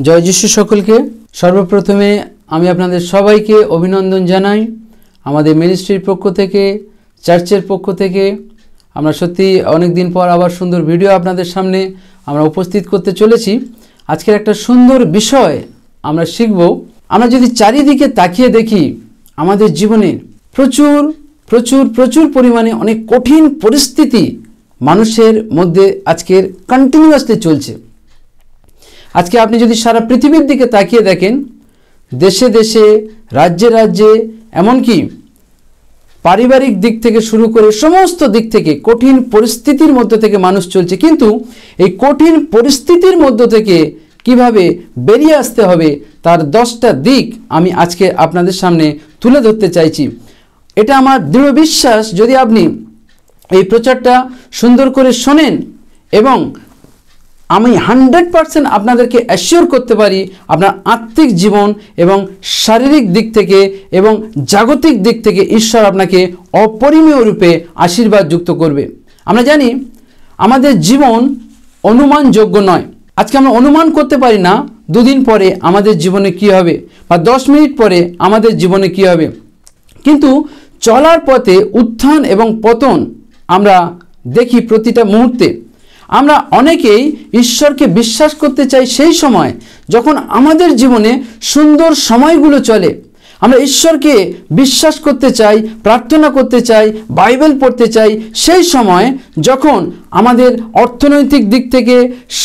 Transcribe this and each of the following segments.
জয় যিশু সকলকে। সর্বপ্রথমে আমি আপনাদের সবাইকে অভিনন্দন জানাই। আমাদের মিনিস্ট্রির পক্ষ থেকে, চার্চের পক্ষ থেকে আমরা সত্যি অনেক দিন পর আবার সুন্দর ভিডিও আপনাদের সামনে আমরা উপস্থিত করতে চলেছি। আজকের একটা সুন্দর বিষয় আমরা শিখব। আমরা যদি চারিদিকে তাকিয়ে দেখি, আমাদের জীবনে প্রচুর প্রচুর প্রচুর পরিমাণে অনেক কঠিন পরিস্থিতি মানুষের মধ্যে আজকের কন্টিনিউয়াসলি চলছে। আজকে আপনি যদি সারা পৃথিবীর দিকে তাকিয়ে দেখেন, দেশে দেশে, রাজ্যে রাজ্যে, এমনকি পারিবারিক দিক থেকে শুরু করে সমস্ত দিক থেকে কঠিন পরিস্থিতির মধ্য থেকে মানুষ চলছে। কিন্তু এই কঠিন পরিস্থিতির মধ্য থেকে কিভাবে বেরিয়ে আসতে হবে তার 10টা দিক আমি আজকে আপনাদের সামনে তুলে ধরতে চাইছি। এটা আমার দৃঢ় বিশ্বাস, যদি আপনি এই প্রচারটা সুন্দর করে শোনেন এবং আমি 100% আপনাদেরকে অ্যাসিওর করতে পারি, আপনার আত্মিক জীবন এবং শারীরিক দিক থেকে এবং জাগতিক দিক থেকে ঈশ্বর আপনাকে অপরিমেয় রূপে আশীর্বাদ যুক্ত করবে। আমরা জানি আমাদের জীবন অনুমানযোগ্য নয়। আজকে আমরা অনুমান করতে পারি না 2 দিন পরে আমাদের জীবনে কি হবে বা 10 মিনিট পরে আমাদের জীবনে কি হবে। কিন্তু চলার পথে উত্থান এবং পতন আমরা দেখি প্রতিটা মুহূর্তে। আমরা অনেকেই ঈশ্বরকে বিশ্বাস করতে চাই সেই সময় যখন আমাদের জীবনে সুন্দর সময়গুলো চলে। আমরা ঈশ্বরকে বিশ্বাস করতে চাই, প্রার্থনা করতে চাই, বাইবেল পড়তে চাই সেই সময় যখন আমাদের অর্থনৈতিক দিক থেকে,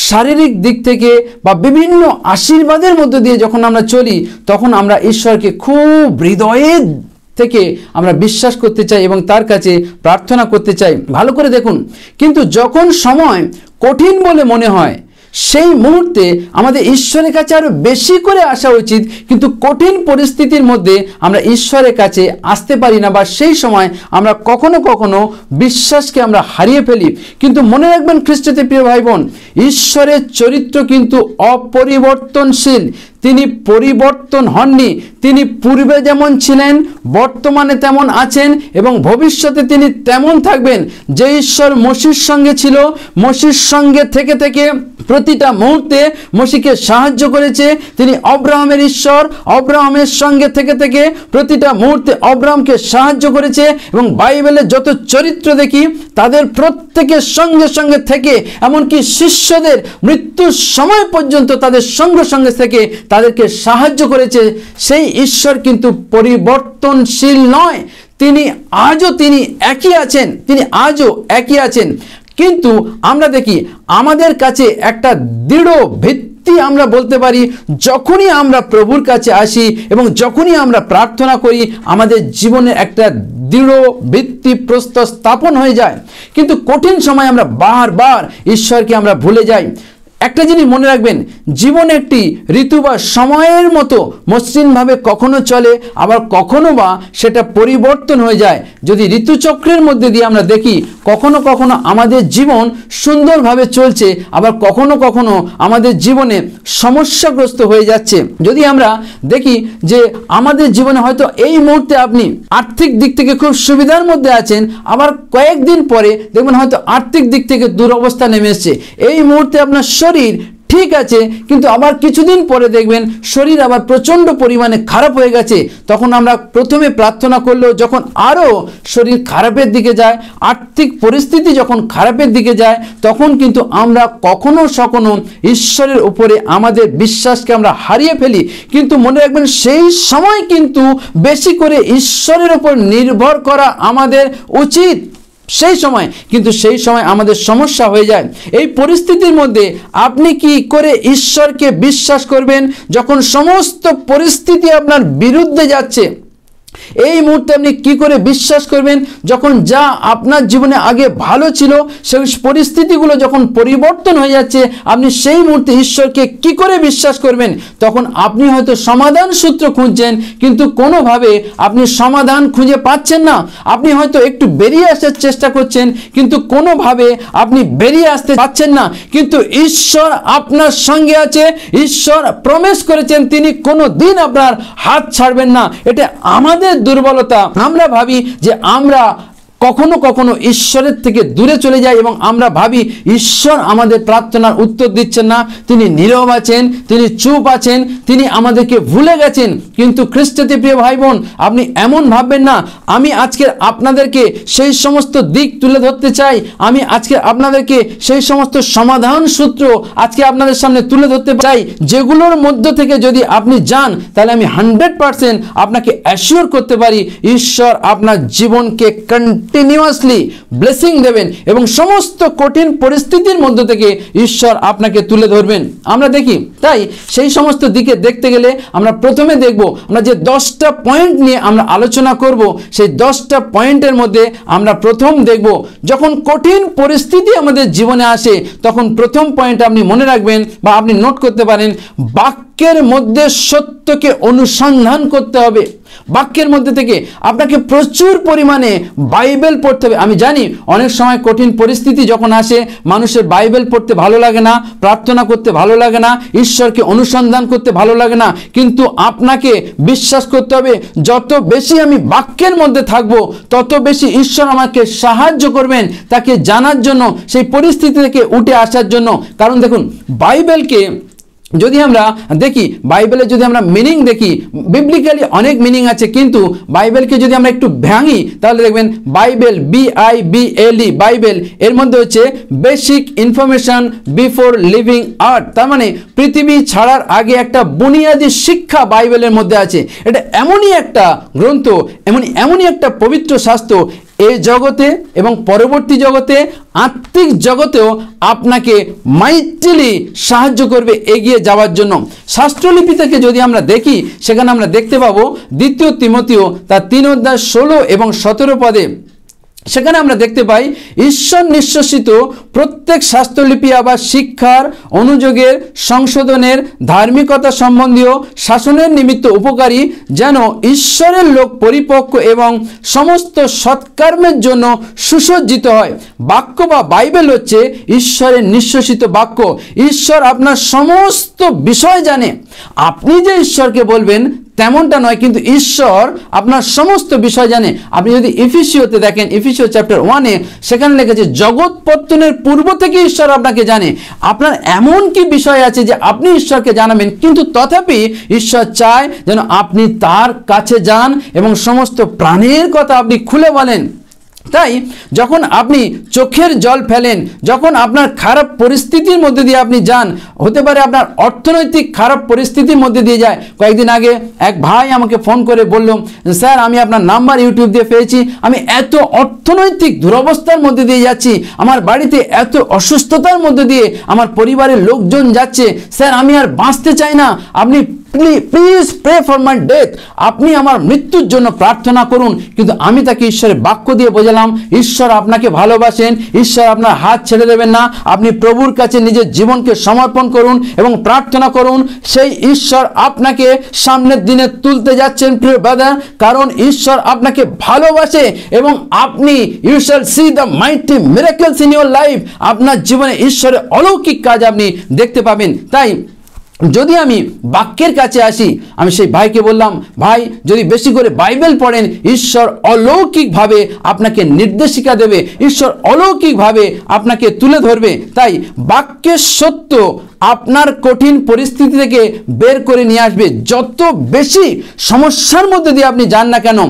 শারীরিক দিক থেকে বা বিভিন্ন আশীর্বাদের মধ্য দিয়ে যখন আমরা চলি, তখন আমরা ঈশ্বরকে খুব হৃদয়ের থেকে আমরা বিশ্বাস করতে চাই এবং তার কাছে প্রার্থনা করতে চাই। ভালো করে দেখুন, কিন্তু যখন সময় কঠিন বলে মনে হয় সেই মুহূর্তে আমাদের ঈশ্বরের কাছে আরো বেশি করে আসা উচিত। কিন্তু কঠিন পরিস্থিতির মধ্যে আমরা ঈশ্বরের কাছে আসতে পারি না, বা সেই সময় আমরা কখনো কখনো বিশ্বাসকে আমরা হারিয়ে ফেলি। কিন্তু মনে রাখবেন খ্রিস্টতে প্রিয় ভাই বোন, ঈশ্বরের চরিত্র কিন্তু অপরিবর্তনশীল। তিনি পরিবর্তন হননি। তিনি পূর্বে যেমন ছিলেন, বর্তমানে তেমন আছেন এবং ভবিষ্যতে তিনি তেমন থাকবেন। যে ঈশ্বর মসির সঙ্গে ছিল, মসির সঙ্গে থেকে থেকে প্রতিটা মুহূর্তে মসিকে সাহায্য করেছে। তিনি অব্রাহামের ঈশ্বর, অব্রাহামের সঙ্গে থেকে থেকে প্রতিটা মুহূর্তে অব্রাহামকে সাহায্য করেছে। এবং বাইবেলের যত চরিত্র দেখি তাদের প্রত্যেকের সঙ্গে সঙ্গে থেকে, এমনকি শিষ্যদের মৃত্যুর সময় পর্যন্ত তাদের সঙ্গে সঙ্গে থেকে তাদেরকে সাহায্য করেছে। সেই ঈশ্বর কিন্তু পরিবর্তনশীল নয়। তিনি একই আছেন, তিনি আজও একই আছেন। কিন্তু আমরা দেখি আমাদের কাছে একটা দৃঢ় ভিত্তি আমরা বলতে পারি, যখনই আমরা প্রভুর কাছে আসি এবং যখনই আমরা প্রার্থনা করি, আমাদের জীবনের একটা দৃঢ় ভিত্তি প্রস্তর স্থাপন হয়ে যায়। কিন্তু কঠিন সময় আমরা বারবার ঈশ্বরকে আমরা ভুলে যাই। একটা জিনিস মনে রাখবেন, জীবন একটি ঋতু বা সময়ের মতো মসৃণভাবে কখনো চলে, আবার কখনো বা সেটা পরিবর্তন হয়ে যায়। যদি ঋতুচক্রের মধ্যে দিয়ে আমরা দেখি, কখনো কখনো আমাদের জীবন সুন্দরভাবে চলছে, আবার কখনো কখনো আমাদের জীবনে সমস্যাগ্রস্ত হয়ে যাচ্ছে। যদি আমরা দেখি যে আমাদের জীবনে হয়তো এই মুহূর্তে আপনি আর্থিক দিক থেকে খুব সুবিধার মধ্যে আছেন, আবার কয়েকদিন পরে দেখবেন হয়তো আর্থিক দিক থেকে দুরবস্থা নেমে এসছে। এই মুহূর্তে আপনার শরীর ঠিক আছে, কিন্তু আবার কিছুদিন পরে দেখবেন শরীর আবার প্রচণ্ড পরিমাণে খারাপ হয়ে গেছে। তখন আমরা প্রথমে প্রার্থনা করলেও যখন আরও শরীর খারাপের দিকে যায়, আর্থিক পরিস্থিতি যখন খারাপের দিকে যায়, তখন কিন্তু আমরা কখনো ঈশ্বরের উপরে আমাদের বিশ্বাসকে আমরা হারিয়ে ফেলি। কিন্তু মনে রাখবেন, সেই সময় কিন্তু বেশি করে ঈশ্বরের উপর নির্ভর করা আমাদের উচিত। সেই সময় আমাদের সমস্যা হয়ে যায়। এই পরিস্থিতির মধ্যে আপনি কি করে ঈশ্বরকে বিশ্বাস করবেন যখন সমস্ত পরিস্থিতি আপনার বিরুদ্ধে যাচ্ছে? এই মুহূর্তে আপনি কি করে বিশ্বাস করবেন যখন যা আপনার জীবনে আগে ভালো ছিল সেই পরিস্থিতিগুলো যখন পরিবর্তন হয়ে যাচ্ছে? আপনি সেই মুহূর্তে ঈশ্বরকে কি করে বিশ্বাস করবেন? তখন আপনি হয়তো সমাধান সূত্র খুঁজছেন, কিন্তু কোনোভাবে আপনি সমাধান খুঁজে পাচ্ছেন না। আপনি হয়তো একটু বেরিয়ে আসার চেষ্টা করছেন, কিন্তু কোনোভাবে আপনি বেরিয়ে আসতে পারছেন না। কিন্তু ঈশ্বর আপনার সঙ্গে আছে। ঈশ্বর প্রমিস করেছেন তিনি কোনো দিন আপনার হাত ছাড়বেন না। এটা আমাদের দুর্বলতা। আমরা ভাবি যে আমরা কখনো কখনো ঈশ্বরের থেকে দূরে চলে যাই এবং আমরা ভাবি ঈশ্বর আমাদের প্রার্থনার উত্তর দিচ্ছেন না, তিনি নীরব আছেন, তিনি চুপ আছেন, তিনি আমাদেরকে ভুলে গেছেন। কিন্তু খ্রিস্টতে প্রিয় ভাই বোন, আপনি এমন ভাববেন না। আমি আজকে আপনাদেরকে সেই সমস্ত দিক তুলে ধরতে চাই, আমি আজকে আপনাদেরকে সেই সমস্ত সমাধান সূত্র আজকে আপনাদের সামনে তুলে ধরতে চাই, যেগুলোর মধ্য থেকে যদি আপনি যান তাহলে আমি 100% আপনাকে অ্যাসিওর করতে পারি ঈশ্বর আপনার জীবনকে কন্টিনিউয়াসলি ব্লেসিং দেবেন এবং সমস্ত কঠিন পরিস্থিতির মধ্য থেকে ঈশ্বর আপনাকে তুলে ধরবেন। আমরা দেখি, তাই সেই সমস্ত দিকে দেখতে গেলে আমরা প্রথমে দেখব, আমরা যে 10টা পয়েন্ট নিয়ে আমরা আলোচনা করব, সেই 10টা পয়েন্টের মধ্যে আমরা প্রথম দেখব, যখন কঠিন পরিস্থিতি আমাদের জীবনে আসে তখন প্রথম পয়েন্ট আপনি মনে রাখবেন বা আপনি নোট করতে পারেন, বাক্যের মধ্যে সত্যকে অনুসন্ধান করতে হবে। বাক্যের মধ্যে থেকে আপনাকে প্রচুর পরিমাণে বাইবেল পড়তে হবে। আমি জানি অনেক সময় কঠিন পরিস্থিতি যখন আসে মানুষের বাইবেল পড়তে ভালো লাগে না, প্রার্থনা করতে ভালো লাগে না, ঈশ্বরকে অনুসন্ধান করতে ভালো লাগে না, কিন্তু আপনাকে বিশ্বাস করতে হবে যত বেশি আমি বাক্যের মধ্যে থাকবো তত বেশি ঈশ্বর আমাকে সাহায্য করবেন তাকে জানার জন্য, সেই পরিস্থিতি থেকে উঠে আসার জন্য। কারণ দেখুন, বাইবেলকে যদি আমরা দেখি, বাইবেলের যদি আমরা মিনিং দেখি, বিবলিক্যালি অনেক মিনিং আছে, কিন্তু বাইবেলকে যদি আমরা একটু ভাঙি তাহলে দেখবেন বাইবেল, BIBLE, বাইবেল এর মধ্যে হচ্ছে বেসিক ইনফরমেশন বিফোর লিভিং আর্থ। তার মানে পৃথিবী ছাড়ার আগে একটা বুনিয়াদী শিক্ষা বাইবেলের মধ্যে আছে। এটা এমনই একটা গ্রন্থ, এমনই একটা পবিত্র শাস্ত্র, এই জগতে এবং পরবর্তী জগতে, আত্মিক জগতেও আপনাকে মাইটিলি সাহায্য করবে এগিয়ে যাওয়ার জন্য। শাস্ত্রলিপি থেকে যদি আমরা দেখি, সেখানে আমরা দেখতে পাবো 2 তিমথিও তার 3:16 এবং 17 পদে, সেখানে আমরা দেখতে পাই ঈশ্বর নিঃশ্বাসিত প্রত্যেক শাস্ত্রলিপি আবার শিক্ষার, অনুযোগের, সংশোধনের, ধার্মিকতা সম্বন্ধীয় শাসনের নিমিত্ত উপকারী, যেন ঈশ্বরের লোক পরিপক্ক এবং সমস্ত সৎকর্মের জন্য সুসজ্জিত হয়। বাক্য বা বাইবেল হচ্ছে ঈশ্বরের নিঃশ্বাসিত বাক্য। ঈশ্বর আপনার সমস্ত বিষয় জানে। আপনি যে ঈশ্বরকে বলবেন তেমনটা নয়, কিন্তু ঈশ্বর আপনার সমস্ত বিষয় জানে। আপনি যদি এফেসীয়তে দেখেন, এফেসীয় চ্যাপ্টার 1-এ সেখানে লেখেছে জগৎ পত্তনের পূর্ব থেকে ঈশ্বর আপনাকে জানে। আপনার এমন কি বিষয় আছে যে আপনি ঈশ্বরকে জানাবেন, কিন্তু তথাপি ঈশ্বর চায় যেন আপনি তার কাছে যান এবং সমস্ত প্রাণের কথা আপনি খুলে বলেন। তাই যখন আপনি চোখের জল ফেলেন, যখন আপনার খারাপ পরিস্থিতির মধ্যে দিয়ে আপনি যান, হতে পারে আপনার অর্থনৈতিক খারাপ পরিস্থিতির মধ্যে দিয়ে যায়। কয়েকদিন আগে এক ভাই আমাকে ফোন করে বলল, স্যার আমি আপনার নাম্বার ইউটিউব দিয়ে পেয়েছি, আমি এত অর্থনৈতিক দুরবস্থার মধ্যে দিয়ে যাচ্ছি, আমার বাড়িতে এত অসুস্থতার মধ্যে দিয়ে আমার পরিবারের লোকজন যাচ্ছে, স্যার আমি আর বাঁচতে চাই না, আপনি please pray for my death, আপনি আমার মৃত্যুর জন্য প্রার্থনা করুন। কিন্তু আমি তাকে ঈশ্বরের বাক্য দিয়ে বোঝালাম, ঈশ্বর আপনাকে ভালোবাসেন, ঈশ্বর আপনার হাত ছেড়ে দেবেন না, আপনি প্রভুর কাছে নিজের জীবনকে সমর্পণ করুন এবং প্রার্থনা করুন। সেই ঈশ্বর আপনাকে সামনের দিনে তুলতে যাচ্ছেন প্রিয় ব্রাদার, কারণ ঈশ্বর আপনাকে ভালোবাসে এবং আপনি you shall see the mighty miracles in your life. আপনার জীবনে ঈশ্বরের অলৌকিক কাজ আপনি দেখতে পাবেন। তাই যদি আমি বাক্যের কাছে আসি, আমি সেই ভাইকে বললাম, ভাই যদি বেশি করে বাইবেল পড়েন, ঈশ্বর অলৌকিকভাবে আপনাকে নির্দেশিকা দেবে, ঈশ্বর অলৌকিকভাবে আপনাকে তুলে ধরবে। তাই বাক্যের সত্য আপনার কঠিন পরিস্থিতি থেকে বের করে নিয়ে আসবে। যত বেশি সমস্যার মধ্যে দিয়ে আপনি যান না কেন,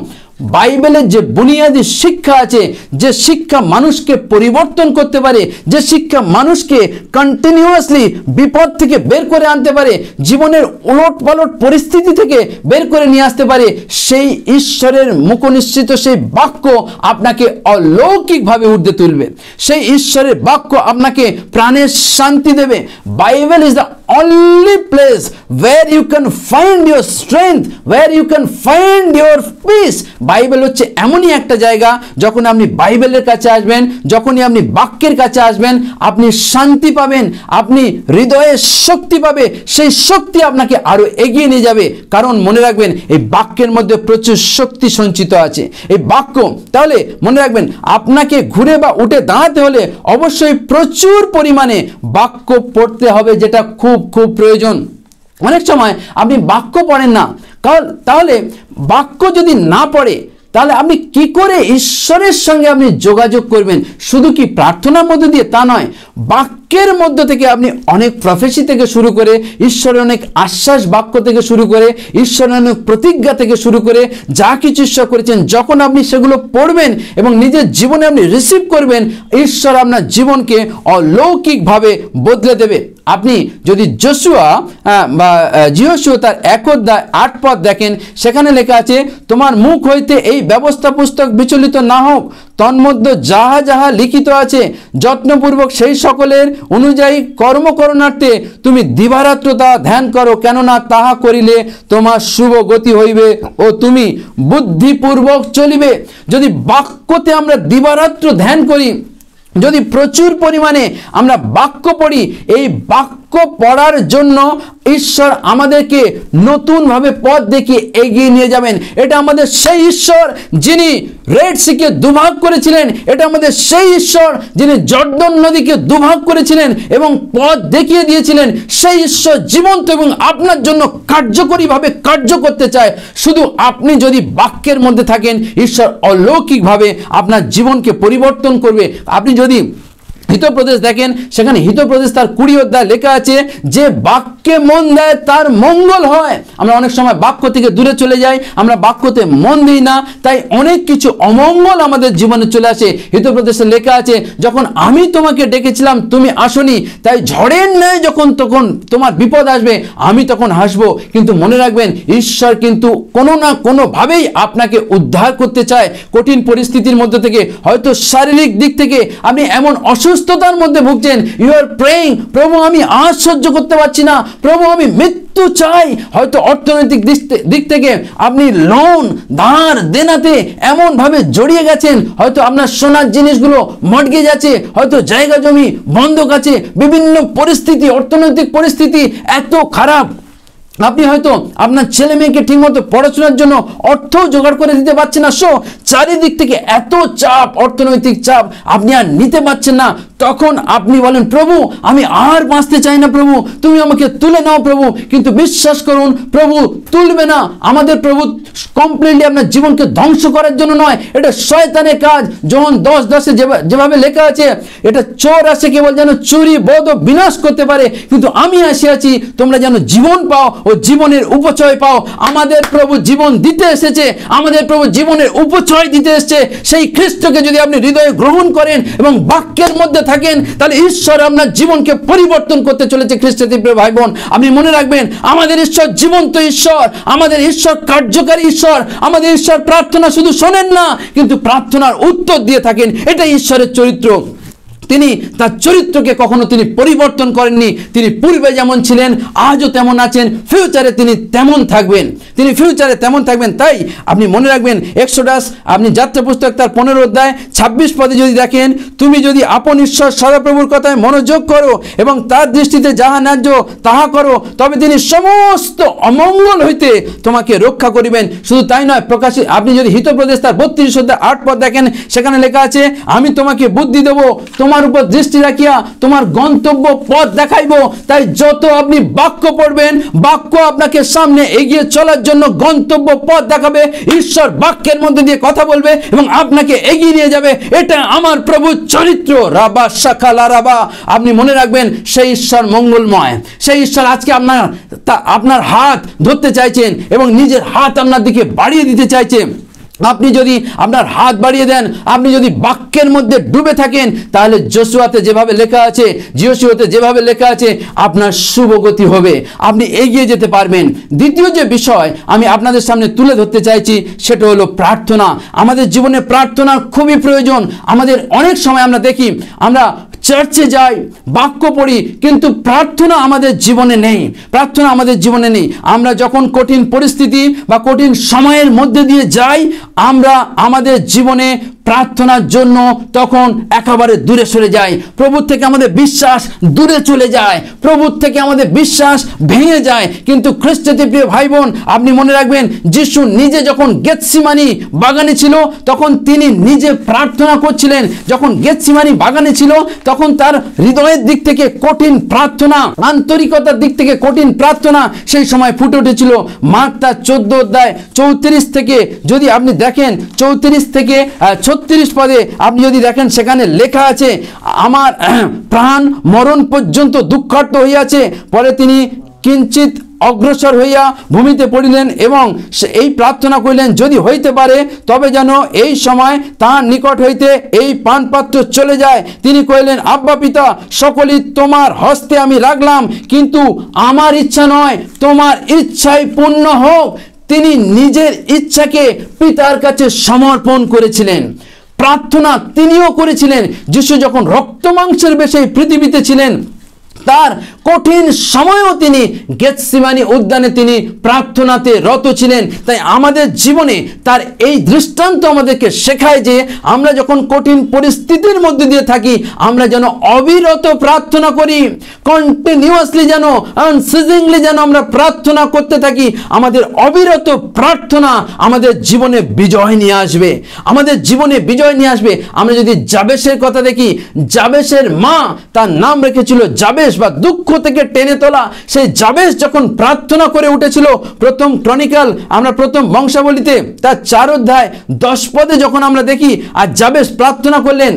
বাইবেলের যে বুনিয়াদী শিক্ষা আছে, যে শিক্ষা মানুষকে পরিবর্তন করতে পারে, যে শিক্ষা মানুষকে কন্টিনিউয়াসলি বিপদ থেকে বের করে আনতে পারে, জীবনের উলটপালট পরিস্থিতি থেকে বের করে নিয়ে আসতে পারে, সেই ঈশ্বরের মুখনিসৃত সেই বাক্য আপনাকে অলৌকিকভাবে ঊর্ধ্বে তুলবে। সেই ঈশ্বরের বাক্য আপনাকে প্রাণের শান্তি দেবে। Bible is the only place where you can find your strength, where you can find your peace. Bible হচ্ছে এমনই একটা জায়গা, যখন আপনি বাইবেলের কাছে আসবেন, যখনই আপনি বাক্যের কাছে আসবেন, আপনি শান্তি পাবেন, আপনি হৃদয়ে শক্তি পাবে, সেই শক্তি আপনাকে আরো এগিয়ে নিয়ে যাবে। কারণ মনে রাখবেন, এই বাক্যের মধ্যে প্রচুর শক্তি সঞ্চিত আছে। এই বাক্য, তাহলে মনে রাখবেন, আপনাকে ঘুরে বা উঠে দাঁড়াতে হলে অবশ্যই প্রচুর পরিমাণে বাক্য পড়তে হবে, যেটা খুব খুব প্রয়োজন। অনেক সময় আপনি বাক্য পড়েন না, তাহলে বাক্য যদি না পড়ে তাহলে আপনি কি করে ঈশ্বরের সঙ্গে আপনি যোগাযোগ করবেন? শুধু কি প্রার্থনার মধ্যে দিয়ে? তা নয়, বাক্যের মধ্য থেকে আপনি অনেক প্রফেসি থেকে শুরু করে, ঈশ্বরের অনেক আশ্বাস বাক্য থেকে শুরু করে, ঈশ্বরের অনেক প্রতিজ্ঞা থেকে শুরু করে, যা কিছু ঈশ্বর করেছেন, যখন আপনি সেগুলো পড়বেন এবং নিজের জীবনে আপনি রিসিভ করবেন, ঈশ্বর আপনার জীবনকে অলৌকিকভাবে বদলে দেবে। আপনি যদি যশোয়া বা যিহোশূয়া তার 1 অধ্যায় 8 পদ দেখেন, সেখানে লেখা আছে, তোমার মুখ হইতে এই ব্যবস্থা পুস্তক বিচলিত না হোক, তন্মধ্যে যাহা যাহা লিখিত আছে যত্নপূর্বক সেই সকলের অনুযায়ী কর্ম করণার্থে তুমি দিবারাত্র তা ধ্যান করো, কেননা তাহা করিলে তোমার শুভ গতি হইবে ও তুমি বুদ্ধিপূর্বক চলিবে। যদি বাক্যতে আমরা দিবারাত্র ধ্যান করি, যদি প্রচুর পরিমাণে আমরা বাক্য পড়ি, এই বাক্য পড়ার জন্য ঈশ্বর আমাদেরকে নতুনভাবে পথ দেখিয়ে এগিয়ে নিয়ে যাবেন। এটা আমাদের সেই ঈশ্বর যিনি রেড সিকে দুভাগ করেছিলেন, এটা আমাদের সেই ঈশ্বর যিনি জর্দন নদীকে দুভাগ করেছিলেন এবং পথ দেখিয়ে দিয়েছিলেন। সেই ঈশ্বর জীবন্ত এবং আপনার জন্য কার্যকরীভাবে কার্য করতে চায়। শুধু আপনি যদি বাক্যের মধ্যে থাকেন, ঈশ্বর অলৌকিকভাবে আপনার জীবনকে পরিবর্তন করবে। আপনি যদি হিতোপদেশ দেখেন, সেখানে হিতোপদেশ তার 20 অধ্যায় লেখা আছে, যে বাক্যে মন দেয় তার মঙ্গল হয়। আমরা অনেক সময় বাক্য থেকে দূরে চলে যাই, আমরা বাক্যতে মন দিই না, তাই অনেক কিছু অমঙ্গল আমাদের জীবনে চলে আসে। হিতোপদেশে লেখা আছে, যখন আমি তোমাকে ডেকেছিলাম তুমি আসনি, তাই ঝড়ের ন্যায় যখন তখন তোমার বিপদ আসবে আমি তখন হাসবো। কিন্তু মনে রাখবেন, ঈশ্বর কিন্তু কোনো না কোনোভাবেই আপনাকে উদ্ধার করতে চায় কঠিন পরিস্থিতির মধ্যে থেকে। হয়তো শারীরিক দিক থেকে আপনি এমন অসুস্থতার মধ্যে ভুগছেন, ইউ আর প্রেইং, প্রভু আমি আজ সহ্য করতে পারছি না, প্রভু আমি মৃত্যু চাই। হয়তো অর্থনৈতিক দিক থেকে আপনি লোন ধার দেনাতে এমন ভাবে জড়িয়ে গেছেন, হয়তো আপনার সোনার জিনিসগুলো মটকে যাচ্ছে, হয়তো জায়গা জমি বন্ধক আছে, বিভিন্ন পরিস্থিতি, অর্থনৈতিক পরিস্থিতি এত খারাপ, আপনি হয়তো আপনার ছেলে মেয়েকে ঠিকমতো পড়াশোনার জন্য অর্থ জোগাড় করে দিতে পারছেন না। চারিদিক থেকে এত চাপ, অর্থনৈতিক চাপ, আপনি আর নিতে পারছেন না। তখন আপনি বলেন, প্রভু আমি আর বাঁচতে চাই না, প্রভু তুমি আমাকে তুলে নাও প্রভু। কিন্তু বিশ্বাস করুন, প্রভু তুলবে না। আমাদের প্রভু কমপ্লিটলি আপনার জীবনকে ধ্বংস করার জন্য নয়, এটা শয়তানের কাজ। যোহন 10:10 যেভাবে লেখা আছে, এটা চোর আসে কেবল যেন চুরি বধ ও বিনাশ করতে পারে, কিন্তু আমি আসিয়াছি তোমরা যেন জীবন পাও ও জীবনের উপচয় পাও। আমাদের প্রভু জীবন দিতে এসেছে, আমাদের প্রভু জীবনের উপচয় দিতে এসেছে। সেই খ্রিস্টকে যদি আপনি হৃদয়ে গ্রহণ করেন এবং বাক্যের মধ্যে থাকেন, তাহলে ঈশ্বর আপনার জীবনকে পরিবর্তন করতে চলেছে। খ্রিস্টের প্রিয় ভাই বোন, আপনি মনে রাখবেন, আমাদের ঈশ্বর জীবন্ত ঈশ্বর, আমাদের ঈশ্বর কার্যকারী ঈশ্বর। আমাদের ঈশ্বর প্রার্থনা শুধু শোনেন না, কিন্তু প্রার্থনার উত্তর দিয়ে থাকেন। এটাই ঈশ্বরের চরিত্র। তিনি তার চরিত্রকে কখনো তিনি পরিবর্তন করেননি। তিনি পূর্বে যেমন ছিলেন, আজও তেমন আছেন, ফিউচারে তিনি তেমন থাকবেন, তিনি ফিউচারে তেমন থাকবেন। তাই আপনি মনে রাখবেন, এক্সোডাস, আপনি যাত্রা পুস্তক তার 15 অধ্যায় 26 পদে যদি দেখেন, তুমি যদি আপন ঈশ্বর সদাপ্রভুর কথায় মনোযোগ করো এবং তার দৃষ্টিতে যাহা ন্যায্য তাহা করো, তবে তিনি সমস্ত অমঙ্গল হইতে তোমাকে রক্ষা করিবেন। শুধু তাই নয়, আপনি যদি হিতোপদেশ তার 32 অধ্যায় 8 পদ দেখেন, সেখানে লেখা আছে, আমি তোমাকে বুদ্ধি দেব, তোমার উপর দৃষ্টি রাখিয়া তোমার গন্তব্য পথ দেখাইব। তাই যত আপনি বাক্য পড়বেন, বাক্য আপনাকে সামনে এগিয়ে চলার জন্য গন্তব্য পথ দেখাবে। ঈশ্বর বাক্যের মধ্যে দিয়ে কথা বলবে এবং আপনাকে এগিয়ে নিয়ে যাবে। এটা আমার প্রভুর চরিত্র। রাবা শাখালা রাবা। আপনি মনে রাখবেন, সেই ঈশ্বর মঙ্গলময়, সেই ঈশ্বর আজকে আপনার হাত ধরতে চাইছেন এবং নিজের হাত আপনার দিকে বাড়িয়ে দিতে চাইছেন। আপনি যদি আপনার হাত বাড়িয়ে দেন, আপনি যদি বাক্যের মধ্যে ডুবে থাকেন, তাহলে যশোয়াতে যেভাবে লেখা আছে, যিহোশূয়াতে যেভাবে লেখা আছে, আপনার শুভগতি হবে, আপনি এগিয়ে যেতে পারবেন। দ্বিতীয় যে বিষয় আমি আপনাদের সামনে তুলে ধরতে চাইছি, সেটা হলো প্রার্থনা। আমাদের জীবনে প্রার্থনার খুবই প্রয়োজন। আমাদের অনেক সময় আমরা দেখি, আমরা চার্চে যাই, বাক্য পড়ি, কিন্তু প্রার্থনা আমাদের জীবনে নেই, প্রার্থনা আমাদের জীবনে নেই। আমরা যখন কঠিন পরিস্থিতি বা কঠিন সময়ের মধ্যে দিয়ে যাই, আমরা আমাদের জীবনে প্রার্থনার জন্য তখন একেবারে দূরে সরে যাই, প্রভুর থেকে আমাদের বিশ্বাস দূরে চলে যায়, প্রভুর থেকে আমাদের বিশ্বাস ভেঙে যায়। কিন্তু খ্রিস্টতে প্রিয় ভাই বোন, আপনি মনে রাখবেন, যিশু নিজে যখন গেতসিমানি বাগানে ছিল তখন তিনি নিজে প্রার্থনা করছিলেন। যখন গেতসিমানি বাগানে ছিল তখন তার হৃদয়ের দিক থেকে কঠিন প্রার্থনা, আন্তরিকতার দিক থেকে কঠিন প্রার্থনা সেই সময় ফুটে উঠেছিল। মার্ক তার 14 অধ্যায় 34 থেকে যদি আপনি দেখেন, 34 থেকে 36 পদে আপনি যদি দেখেন, সেখানে লেখা আছে, আমার প্রাণ মরণ পর্যন্ত দুঃখার্ত হইয়াছে। পরে তিনি কিঞ্চিত অগ্রসর হইয়া ভূমিতে পড়িলেন এবং এই প্রার্থনা করিলেন, যদি হইতে পারে তবে যেন এই সময় তাহার নিকট হইতে এই পানপাত্র চলে যায়। তিনি কহিলেন, আব্বা পিতা, সকলই তোমার হস্তে আমি রাখলাম, কিন্তু আমার ইচ্ছা নয়, তোমার ইচ্ছাই পূর্ণ হোক। তিনি নিজের ইচ্ছাকে পিতার কাছে সমর্পণ করেছিলেন। প্রার্থনা তিনিও করেছিলেন। যিশু যখন রক্ত মাংসের বেশে পৃথিবীতে ছিলেন, তার কঠিন সময়ও তিনি গেতসিমানি উদ্যানে তিনি প্রার্থনাতে রত ছিলেন। তাই আমাদের জীবনে তার এই দৃষ্টান্ত আমাদেরকে শেখায় যে আমরা যখন কঠিন পরিস্থিতির মধ্যে দিয়ে থাকি, আমরা যেন অবিরত প্রার্থনা করি, কন্টিনিউয়াসলি যেন, আনসিজিংলি যেন আমরা প্রার্থনা করতে থাকি। আমাদের অবিরত প্রার্থনা আমাদের জীবনে বিজয় নিয়ে আসবে, আমাদের জীবনে বিজয় নিয়ে আসবে। আমরা যদি জাবেশের কথা দেখি, জাবেশের মা তার নাম রেখেছিল জাবেশ, বা দুঃখ থেকে টেনে তোলা। সেই জাবেশ যখন প্রার্থনা করে উঠেছিল, প্রথম ক্রনিক্যাল, আমরা প্রথম বংশাবলীতে তার 4 অধ্যায় 10 পদে যখন আমরা দেখি, আর জাবেশ প্রার্থনা করলেন,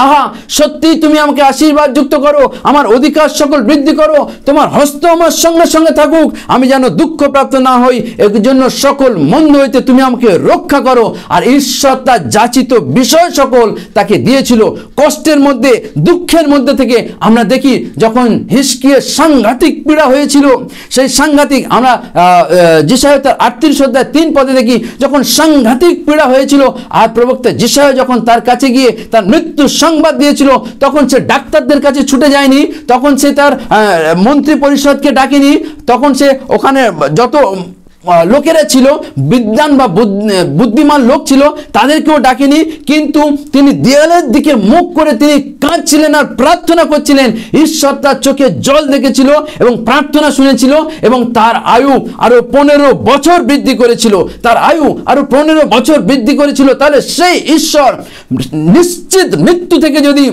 আহা, সত্যি তুমি আমাকে আশীর্বাদ যুক্ত করো, আমার অধিকার সকল বৃদ্ধি করো, তোমার হস্ত আমার সঙ্গে সঙ্গে থাকুক, আমি যেন দুঃখ প্রাপ্ত না হই, এর জন্য সকল মন্দ হইতে তুমি আমাকে রক্ষা করো। আর ঈশ্বর তার যাচিত বিষয় সকল তাকে দিয়েছিল। কষ্টের মধ্যে, দুঃখের মধ্যে থেকে আমরা দেখি, যখন হিজকিয়ার সাংঘাতিক পীড়া হয়েছিল, সেই সাংঘাতিক, আমরা যেশায়া তার 38 অধ্যায় 3 পদে দেখি, যখন সাংঘাতিক পীড়া হয়েছিল, আর প্রবক্তা যেশায়া যখন তার কাছে গিয়ে তার মৃত্যু সংবাদ দিয়েছিল, তখন সে ডাক্তারদের কাছে ছুটে যায়নি, তখন সে তার মন্ত্রী পরিষদকে ডাকেনি, তখন সে ওখানে যত লোকেরা ছিল, বিদ্বান বা বুদ্ধিমান লোক ছিল, তাদেরকেও ডাকেনি। কিন্তু তিনি দেয়ালের দিকে মুখ করে তিনি কাঁদছিলেন আর প্রার্থনা করছিলেন। ঈশ্বর তার চোখে জল দেখেছিল এবং প্রার্থনা শুনেছিল, এবং তার আয়ু আরো 15 বছর বৃদ্ধি করেছিল, তার আয়ু আরো 15 বছর বৃদ্ধি করেছিল। তাহলে সেই ঈশ্বর নিশ্চিত মৃত্যু থেকে যদি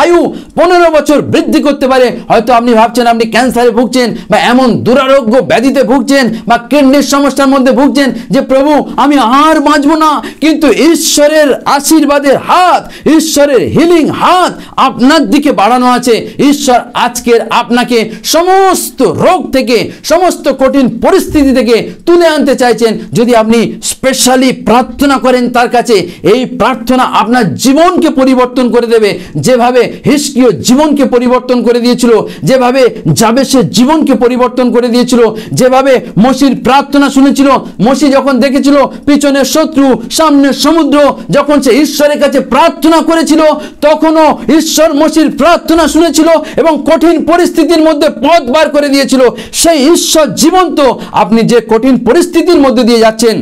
আয়ু 15 বছর বৃদ্ধি করতে পারে, হয়তো আপনি ভাবছেন আপনি ক্যান্সারে ভুগছেন, বা এমন দুরারোগ্য ব্যাধিতে ভুগছেন, বা কিডনির সমস্যার মধ্যে ভুগছেন যে প্রভু আমি আর বাঁচবো না। কিন্তু ঈশ্বরের আশীর্বাদের হাত, ঈশ্বরের হিলিং হাত আপনার দিকে বাড়ানো আছে। ঈশ্বর আজকের আপনাকে সমস্ত রোগ থেকে, সমস্ত কঠিন পরিস্থিতি থেকে তুলে আনতে চাইছেন। যদি আপনি স্পেশালি প্রার্থনা করেন তার কাছে, এই প্রার্থনা আপনার জীবনকে পরিবর্তন করে দেবে। যেভাবে হিজকিয়া জীবনকে পরিবর্তন করে দিয়েছিল, যেভাবে জাবেশের জীবনকে পরিবর্তন করে দিয়েছিল, যেভাবে মোশির প্রার্থনা শুনেছিল, মোশি যখন দেখেছিল পিছনে শত্রু, সামনে সমুদ্র, যখন সে ঈশ্বরের কাছে প্রার্থনা করেছিল, তখনও ঈশ্বর মোশির প্রার্থনা শুনেছিল এবং কঠিন পরিস্থিতির মধ্যে পথ বার করে দিয়েছিল। সেই ঈশ্বর জীবন্ত। আপনি যে কঠিন পরিস্থিতির মধ্যে দিয়ে যাচ্ছেন,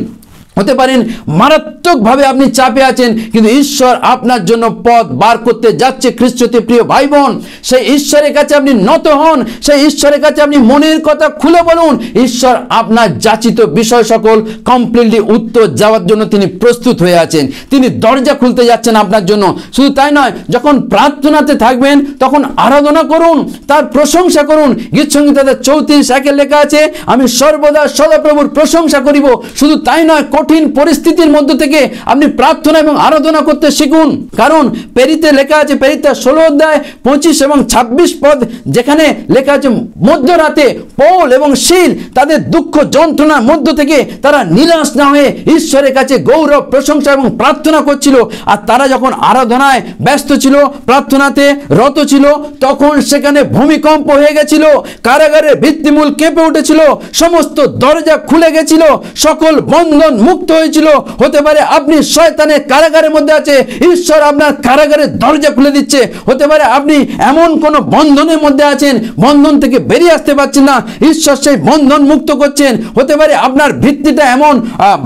হতে পারেন মারাত্মকভাবে আপনি চাপে আছেন, কিন্তু ঈশ্বর আপনার জন্য পথ বার করতে যাচ্ছে। খ্রিস্টতে প্রিয় ভাই বোন, সেই ঈশ্বরের কাছে আপনি নত হন, সেই ঈশ্বরের কাছে আপনি মনের কথা খুলে বলুন। ঈশ্বর আপনার যাচিত বিষয় সকল কমপ্লিটলি উত্তর যাওয়ার জন্য তিনি প্রস্তুত হয়ে আছেন, তিনি দরজা খুলতে যাচ্ছেন আপনার জন্য। শুধু তাই নয়, যখন প্রার্থনাতে থাকবেন তখন আরাধনা করুন, তার প্রশংসা করুন। গীতসংহিতা 34:1 লেখা আছে, আমি সর্বদা সদাপ্রভুর প্রশংসা করিব। শুধু তাই নয়, কঠিন পরিস্থিতির মধ্য থেকে আপনি প্রার্থনা এবং আরাধনা করতে শিখুন। কারণ পেরিতে লেখা আছে, পেরিতে 16 অধ্যায় 25 এবং 26 পদ, যেখানে লেখা আছে, মধ্যরাতে পৌল এবং শিল তাদের দুঃখ যন্ত্রণার মধ্য থেকে তারা নিরাশ না হয়ে ঈশ্বরের কাছে গৌরব, প্রশংসা এবং প্রার্থনা করছিল। আর তারা যখন আরাধনায় ব্যস্ত ছিল, প্রার্থনাতে রত ছিল, তখন সেখানে ভূমিকম্প হয়ে গেছিল, কারাগারের ভিত্তিমূল কেঁপে উঠেছিল, সমস্ত দরজা খুলে গেছিল, সকল বন্ধন মুক্ত হয়েছিল, হতে পারে আপনি শয়তানের কারাগারের মধ্যে আছে, ঈশ্বর আপনার কারাগারের দরজা খুলে দিচ্ছে, হতে পারে আপনি এমন কোন বন্ধনের মধ্যে আছেন, বন্ধন থেকে বেরিয়ে আসতে পারছেন না, ঈশ্বর সেই বন্ধন মুক্ত করছেন, হতে পারে আপনার ভিত্তিটা এমন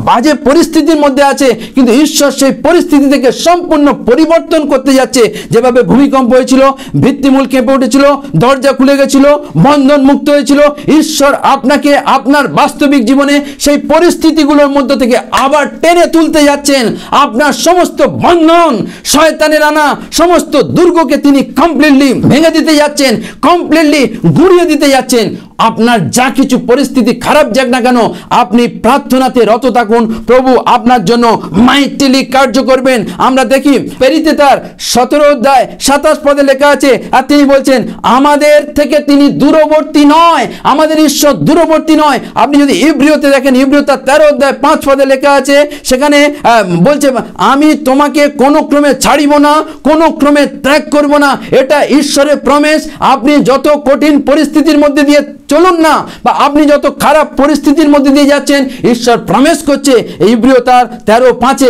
বাজে পরিস্থিতির মধ্যে আছে, কিন্তু ঈশ্বর সেই পরিস্থিতি থেকে সম্পূর্ণ পরিবর্তন করতে যাচ্ছে। যেভাবে ভূমিকম্প হয়েছিল, ভিত্তিমূল কেঁপে উঠেছিল, দরজা খুলে গেছিল, বন্ধন মুক্ত হয়েছিল, ঈশ্বর আপনাকে আপনার বাস্তবিক জীবনে সেই পরিস্থিতিগুলোর মধ্য থেকে আবার টেনে তুলতে যাচ্ছেন। আপনার সমস্ত বন্ধন, শয়তানের আনা সমস্ত দুর্গকে তিনি কমপ্লিটলি ভেঙে দিতে যাচ্ছেন, কমপ্লিটলি গুঁড়িয়ে দিতে যাচ্ছেন। আপনার যা কিছু পরিস্থিতি খারাপ যাক না কেন, আপনি প্রার্থনাতে রত থাকুন, প্রভু আপনার জন্য মাইটিলি কার্য করবেন। আমরা দেখি পেরিতে তার 17 অধ্যায় 27 পদে লেখা আছে, আর তিনি বলছেন আমাদের থেকে তিনি দূরবর্তী নয়, আমাদের ঈশ্বর দূরবর্তী নয়। আপনি যদি ইব্রিয়তে দেখেন, ইব্রিয় তার 13 অধ্যায় 5 পদে লেখা আছে, সেখানে বলছে আমি তোমাকে কোনো ক্রমে ছাড়িব না, কোনো ক্রমে ত্যাগ করব না। এটা ঈশ্বরের প্রমিস। আপনি যত কঠিন পরিস্থিতির মধ্যে দিয়ে চলুন না, বা আপনি যত খারাপ পরিস্থিতির মধ্যে দিয়ে যাচ্ছেন, ঈশ্বর প্রমিস করছে ইব্রিয় তার 13:5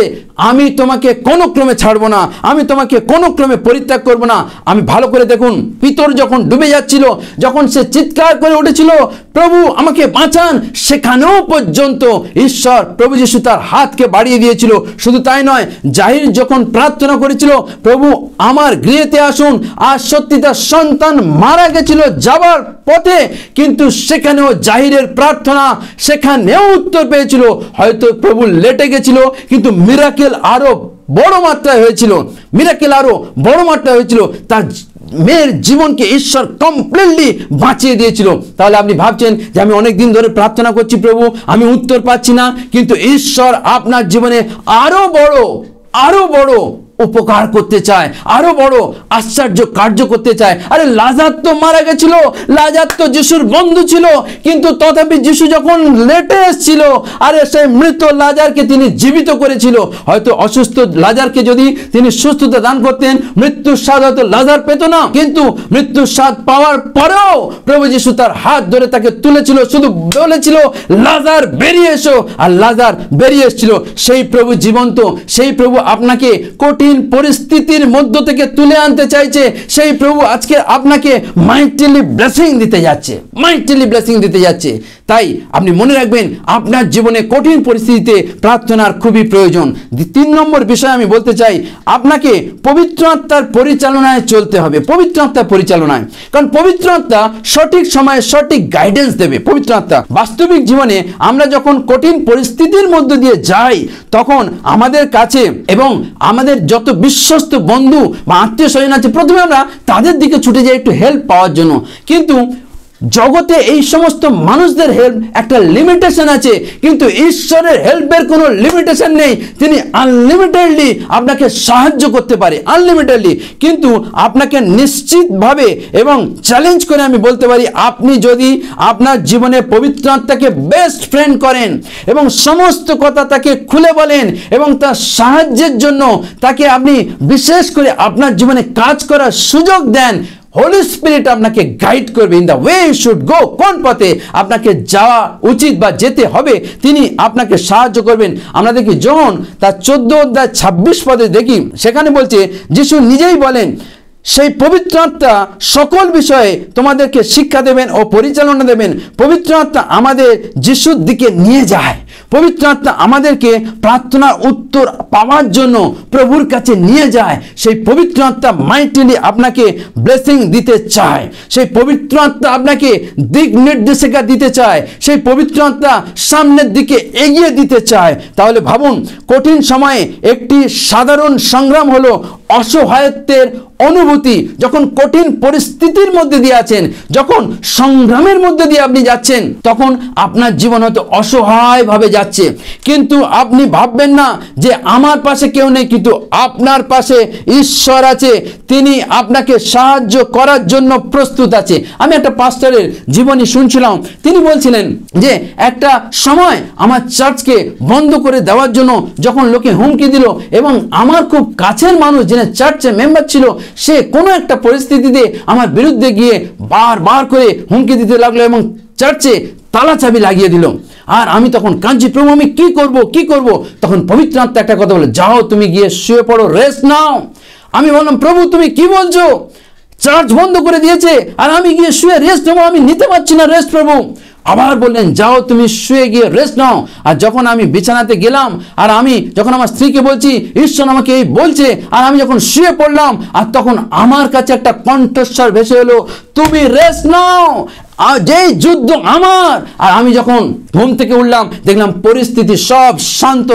আমি তোমাকে কোনো ক্রমে ছাড়বো না, আমি তোমাকে কোনো ক্রমে পরিত্যাগ করব না। আমি ভালো করে দেখুন, পিতর যখন ডুবে যাচ্ছিল, যখন সে চিৎকার করে উঠেছিল প্রভু আমাকে বাঁচান, সেখানেও পর্যন্ত ঈশ্বর প্রভু যিশু তার হাতকে বাড়িয়ে দিয়েছিল। শুধু তাই নয়, জাহির যখন প্রার্থনা করেছিল প্রভু আমার গৃহেতে আসুন, আর সত্যি তার সন্তান মারা গেছিল যাবার পথে, কিন্তু সেখানেও জাহিরের প্রার্থনা সেখানেও উত্তর পেয়েছিল। হয়তো প্রভু লেটে গেছিল, কিন্তু মিরাকেল আরো বড় মাত্রায় হয়েছিল, মিরাকেল আরো বড় মাত্রায় হয়েছিল। তার মেয়ের জীবনকে ঈশ্বর কমপ্লিটলি বাঁচিয়ে দিয়েছিল। তাহলে আপনি ভাবছেন যে আমি অনেক দিন ধরে প্রার্থনা করছি প্রভু, আমি উত্তর পাচ্ছি না, কিন্তু ঈশ্বর আপনার জীবনে আরো বড় উপকার করতে চায়, আরো বড় আশ্চর্য কার্য করতে চায়। আরে লাজার তো মারা গেছিল, লাজার তো যিশুর বন্ধু ছিল, কিন্তু তথাপি যিশু যখন লেটে এসেছিল, আরে সেই মৃত লাজারকে তিনি জীবিত করেছিল। হয়তো অসুস্থ লাজারকে যদি তিনি সুস্থতা দান করতেন, মৃত্যুর স্বাদ হয়তো লাজার পেত না, কিন্তু মৃত্যুর স্বাদ পাওয়ার পরেও প্রভু যিশু তার হাত ধরে তাকে তুলেছিল, শুধু বলেছিল লাজার বেরিয়ে এসো, আর লাজার বেরিয়ে এসেছিল। সেই প্রভু জীবন্ত, সেই প্রভু আপনাকে কঠিন পরিস্থিতির মধ্য থেকে তুলে আনতে চাইছে। সেই প্রভু আজকে আপনাকে মাইটিলি ব্লেসিং দিতে যাচ্ছে, মাইটিলি ব্লেসিং দিতে যাচ্ছে। তাই আপনি মনে রাখবেন আপনার জীবনে কঠিন পরিস্থিতিতে প্রার্থনার খুবই প্রয়োজন। 3 নম্বর বিষয় আমি বলতে চাই, আপনাকে পবিত্র আত্মার পরিচালনায় চলতে হবে, পবিত্র আত্মার পরিচালনায়। কারণ পবিত্র আত্মা সঠিক সময়ে সঠিক গাইডেন্স দেবে। পবিত্র আত্মা বাস্তবিক জীবনে আমরা যখন কঠিন পরিস্থিতির মধ্য দিয়ে যাই, তখন আমাদের কাছে এবং আমাদের যত বিশ্বস্ত বন্ধু বা আত্মীয় স্বজন আছে, প্রথমে আমরা তাদের দিকে ছুটে যাই একটু হেল্প পাওয়ার জন্য। কিন্তু জগতে এই সমস্ত মানুষদের হেল্প একটা লিমিটেশন আছে, কিন্তু ঈশ্বরের হেল্পের কোনো লিমিটেশন নেই। তিনি আনলিমিটেডলি আপনাকে সাহায্য করতে পারে, আনলিমিটেডলি। কিন্তু আপনাকে নিশ্চিতভাবে এবং চ্যালেঞ্জ করে আমি বলতে পারি, আপনি যদি আপনার জীবনে পবিত্র আত্মাকে বেস্ট ফ্রেন্ড করেন এবং সমস্ত কথা তাকে খুলে বলেন এবং তার সাহায্যের জন্য তাকে আপনি বিশেষ করে আপনার জীবনে কাজ করার সুযোগ দেন, হোলি স্পিরিট আপনাকে গাইড করবে in the way you should go. কোন পথে আপনাকে যাওয়া উচিত বা যেতে হবে, তিনি আপনাকে সাহায্য করবেন। আমরা দেখি যোহন তার 14 অধ্যায় 26 পদে দেখি, সেখানে বলছে যিশু নিজেই বলেন সেই পবিত্র আত্মা সকল বিষয়ে তোমাদেরকে শিক্ষা দেবেন ও পরিচালনা দেবেন। পবিত্র আত্মা আমাদের যিশুর দিকে নিয়ে যায়, পবিত্র আত্মা আমাদেরকে প্রার্থনার উত্তর পাওয়ার জন্য প্রভুর কাছে নিয়ে যায়। সেই পবিত্র আত্মা মাইটিলি আপনাকে ব্লেসিং দিতে চায়, সেই পবিত্র আত্মা আপনাকে দিক নির্দেশিকা দিতে চায়, সেই পবিত্র আত্মা সামনের দিকে এগিয়ে দিতে চায়। তাহলে ভাবুন, কঠিন সময়ে একটি সাধারণ সংগ্রাম হলো অসহায়ত্বের অনুভূতি। যখন কঠিন পরিস্থিতির মধ্যে দিয়ে আছেন, যখন সংগ্রামের মধ্যে দিয়ে আপনি যাচ্ছেন, তখন আপনার জীবন হয়তো অসহায়ভাবে যাচ্ছে, কিন্তু আপনি ভাববেন না যে আমার পাশে কেউ নেই, কিন্তু আপনার পাশে ঈশ্বর আছে, তিনি আপনাকে সাহায্য করার জন্য প্রস্তুত আছে। আমি একটা পাস্টরের জীবনী শুনছিলাম, তিনি বলছিলেন যে একটা সময় আমার চার্চকে বন্ধ করে দেওয়ার জন্য যখন লোকে হুমকি দিল, এবং আমার খুব কাছের মানুষ যিনি চার্চের মেম্বার ছিল, সে কোনো একটা পরিস্থিতিতে আমার বিরুদ্ধে গিয়ে বারবার করে হুমকি দিতে লাগলো এবং চার্চে তালা চাবি লাগিয়ে দিল। আর আমি তখন কাঁদছি, প্রভু আমি কি করব। তখন পবিত্র আত্মা একটা কথা বলে, যাও তুমি গিয়ে শুয়ে পড়ো, রেস্ট নাও। আমি বললাম, প্রভু তুমি কি বলছো? চার্চ বন্ধ করে দিয়েছে আর আমি গিয়ে শুয়ে রেস্ট নেবো? আমি নিতে পারছি না রেস্ট প্রভু। আবার বললেন, যাও তুমি শুয়ে গিয়ে রেস্ট নাও। আর যখন আমি বিছানাতে গেলাম আর আমি যখন আমার স্ত্রীকে বলছি ঈশ্বর আমাকে এই বলছে, আর আমি যখন শুয়ে পড়লাম, আর তখন আমার কাছে একটা কণ্ঠস্বর ভেসে এলো, তুমি রেস্ট নাও, যেই যুদ্ধ আমার। আর আমি যখন ঘুম থেকে উঠলাম দেখলাম পরিস্থিতি সব শান্ত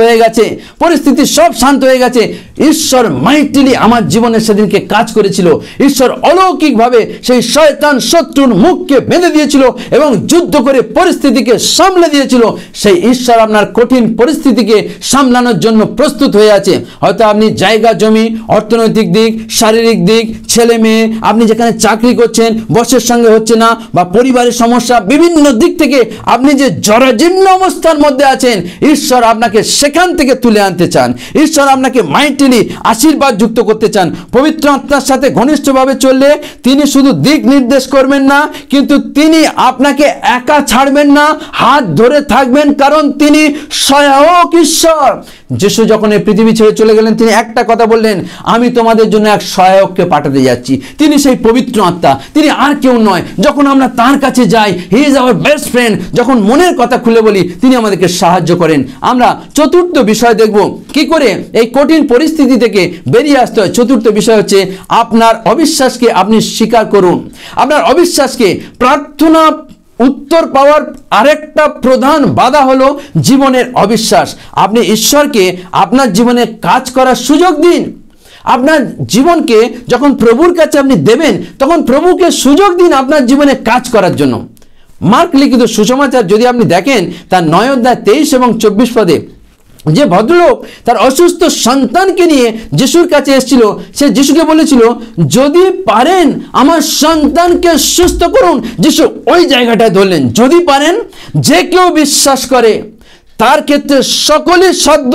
হয়ে গেছে। ঈশ্বর মাইটিলি আমার জীবনে সেদিনকে কাজ করেছিল। ঈশ্বর অলৌকিকভাবে সেই শয়তান শত্রুর মুখকে বেঁধে দিয়েছিল এবং যুদ্ধ করে পরিস্থিতিকে সামলে দিয়েছিল। সেই ঈশ্বর আপনার কঠিন পরিস্থিতিকে সামলানোর জন্য প্রস্তুত হয়ে আছে। হয়তো আপনি জায়গা জমি, অর্থনৈতিক দিক, শারীরিক দিক, ছেলে মেয়ে, আপনি যেখানে চাকরি করছেন বসের সঙ্গে হচ্ছে না, বা পরিবারের সমস্যা, বিভিন্ন দিক থেকে আপনি যে জরাজীর্ণ অবস্থার মধ্যে আছেন, ঈশ্বর আপনাকে সেখান থেকে তুলে আনতে চান। ঈশ্বর আপনাকে মাইন্ডলি আশীর্বাদ যুক্ত করতে চান। পবিত্র আত্মার সাথে ঘনিষ্ঠভাবে চললে তিনি শুধু দিক নির্দেশ করবেন না, কিন্তু তিনি আপনাকে একা ছাড়বেন না, হাত ধরে থাকবেন, কারণ তিনি সহায়ক ঈশ্বর। যিশু যখন এই পৃথিবী ছেড়ে চলে গেলেন, তিনি একটা কথা বললেন, আমি তোমাদের জন্য এক সহায়ককে পাঠাতে যাচ্ছি। তিনি সেই পবিত্র আত্মা, তিনি আর কেউ নয়। যখন আমরা তার কাছে যাই, he is our best friend. যখন মনের কথা খুলে বলি, তিনি আমাদেরকে সাহায্য করেন। আমরা চতুর্থ বিষয় দেখব কি করে এই কঠিন পরিস্থিতি থেকে বেরিয়ে আসতে হয়। চতুর্থ বিষয় হচ্ছে, আপনার অবিশ্বাসকে আপনি স্বীকার করুন। আপনার অবিশ্বাসকে, প্রার্থনা উত্তর পাওয়ার আরেকটা প্রধান বাধা হলো জীবনের অবিশ্বাস। আপনি ঈশ্বরকে আপনার জীবনে কাজ করার সুযোগ দিন। আপনার জীবনকে যখন প্রভুর কাছে আপনি দেবেন, তখন প্রভুকে সুযোগ দিন আপনার জীবনে কাজ করার জন্য। মার্ক লিখিত সুসমাচার যদি আপনি দেখেন, তার 9 অধ্যায় 23 এবং 24 পদে, যে ভদ্রলোক তার অসুস্থ সন্তানকে নিয়ে যিশুর কাছে এসেছিল, সে যিশুকে বলেছিল, যদি পারেন আমার সন্তানকে সুস্থ করুন। যিশু ওই জায়গাটায় ধরলেন, যদি পারেন। যে কেউ বিশ্বাস করে তার ক্ষেত্রে সকলই সাধ্য,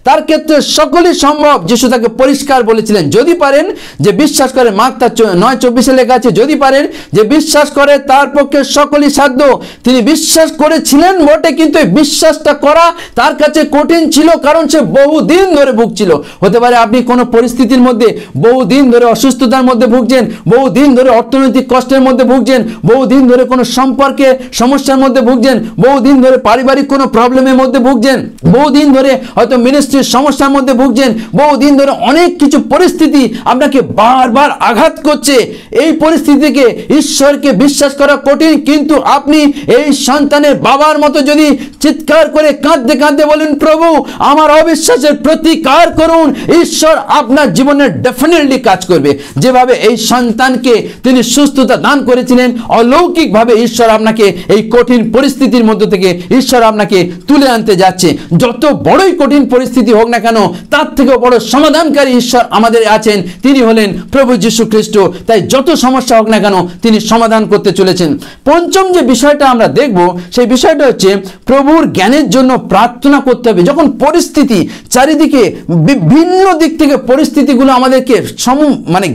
তার ক্ষেত্রে সকলই সম্ভব। যিশু তাকে পরিষ্কার বলেছিলেন, যদি পারেন, যে বিশ্বাস করে। মার্ক তার 9:24 লেখা আছে, যদি পারেন, যে বিশ্বাস করে তার পক্ষে সকলই সাধ্য। তিনি বিশ্বাস করেছিলেন বটে, কিন্তু এই বিশ্বাসটা করা তার কাছে কঠিন ছিল, কারণ সে বহুদিন ধরে ভুগছিল। হতে পারে আপনি কোনো পরিস্থিতির মধ্যে বহুদিন ধরে অসুস্থতার মধ্যে ভুগছেন, বহুদিন ধরে অর্থনৈতিক কষ্টের মধ্যে ভুগছেন, বহুদিন ধরে কোনো সম্পর্কে সমস্যার মধ্যে ভুগছেন, বহুদিন ধরে পারিবারিক কোনো প্রবলেমের মধ্যে ভুগছেন, বহুদিন ধরে হয়তো মিনিস্ট্রির সমস্যার মধ্যে ভুগছেন, বহুদিন ধরে অনেক কিছু পরিস্থিতি আপনাকে বারবার আঘাত করছে। এই পরিস্থিতিকে ঈশ্বরকে বিশ্বাস করা কঠিন, কিন্তু আপনি এই সন্তানের বাবার মতো যদি চিৎকার করে কাঁদতে কাঁদতে বলেন, প্রভু আমার অবিশ্বাসের প্রতিকার করুন, ঈশ্বর আপনার জীবনে ডেফিনেটলি কাজ করবে। যেভাবে এই সন্তানকে তিনি সুস্থতা দান করেছিলেন, অলৌকিকভাবে ঈশ্বর আপনাকে এই কঠিন পরিস্থিতির মধ্য থেকে ঈশ্বর আপনাকে তুলে আনতে যাচ্ছে। যত বড়ই কঠিন পরিস্থিতি হোক না কেন, তার থেকেও বড় সমাধানকারী ঈশ্বর আমাদের আছেন, তিনি হলেন প্রভু যীশু খ্রিস্ট। তাই যত সমস্যা হোক না কেন, তিনি সমাধান করতে চলেছেন। পঞ্চম যে বিষয়টা আমরা দেখব, সেই বিষয়টা হচ্ছে প্রভুর জ্ঞানের জন্য প্রার্থনা করতে হবে। যখন পরিস্থিতি চারিদিকে বিভিন্ন দিক থেকে পরিস্থিতিগুলো আমাদেরকে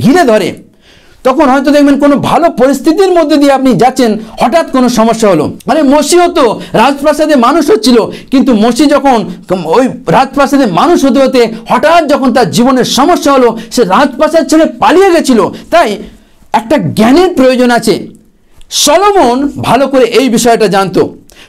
ঘিরে ধরে, তখন হয়তো দেখবেন কোনো ভালো পরিস্থিতির মধ্যে দিয়ে আপনি যাচ্ছেন, হঠাৎ কোনো সমস্যা হলো। মসিহ তো রাজপ্রাসাদে মানুষ হচ্ছিল, কিন্তু মসিহ যখন ওই রাজপ্রাসাদে মানুষ হতে হতে হঠাৎ যখন তার জীবনের সমস্যা হলো, সে রাজপ্রাসাদ ছেড়ে পালিয়ে গেছিল। তাই একটা জ্ঞানের প্রয়োজন আছে। সলোমন ভালো করে এই বিষয়টা জানতো।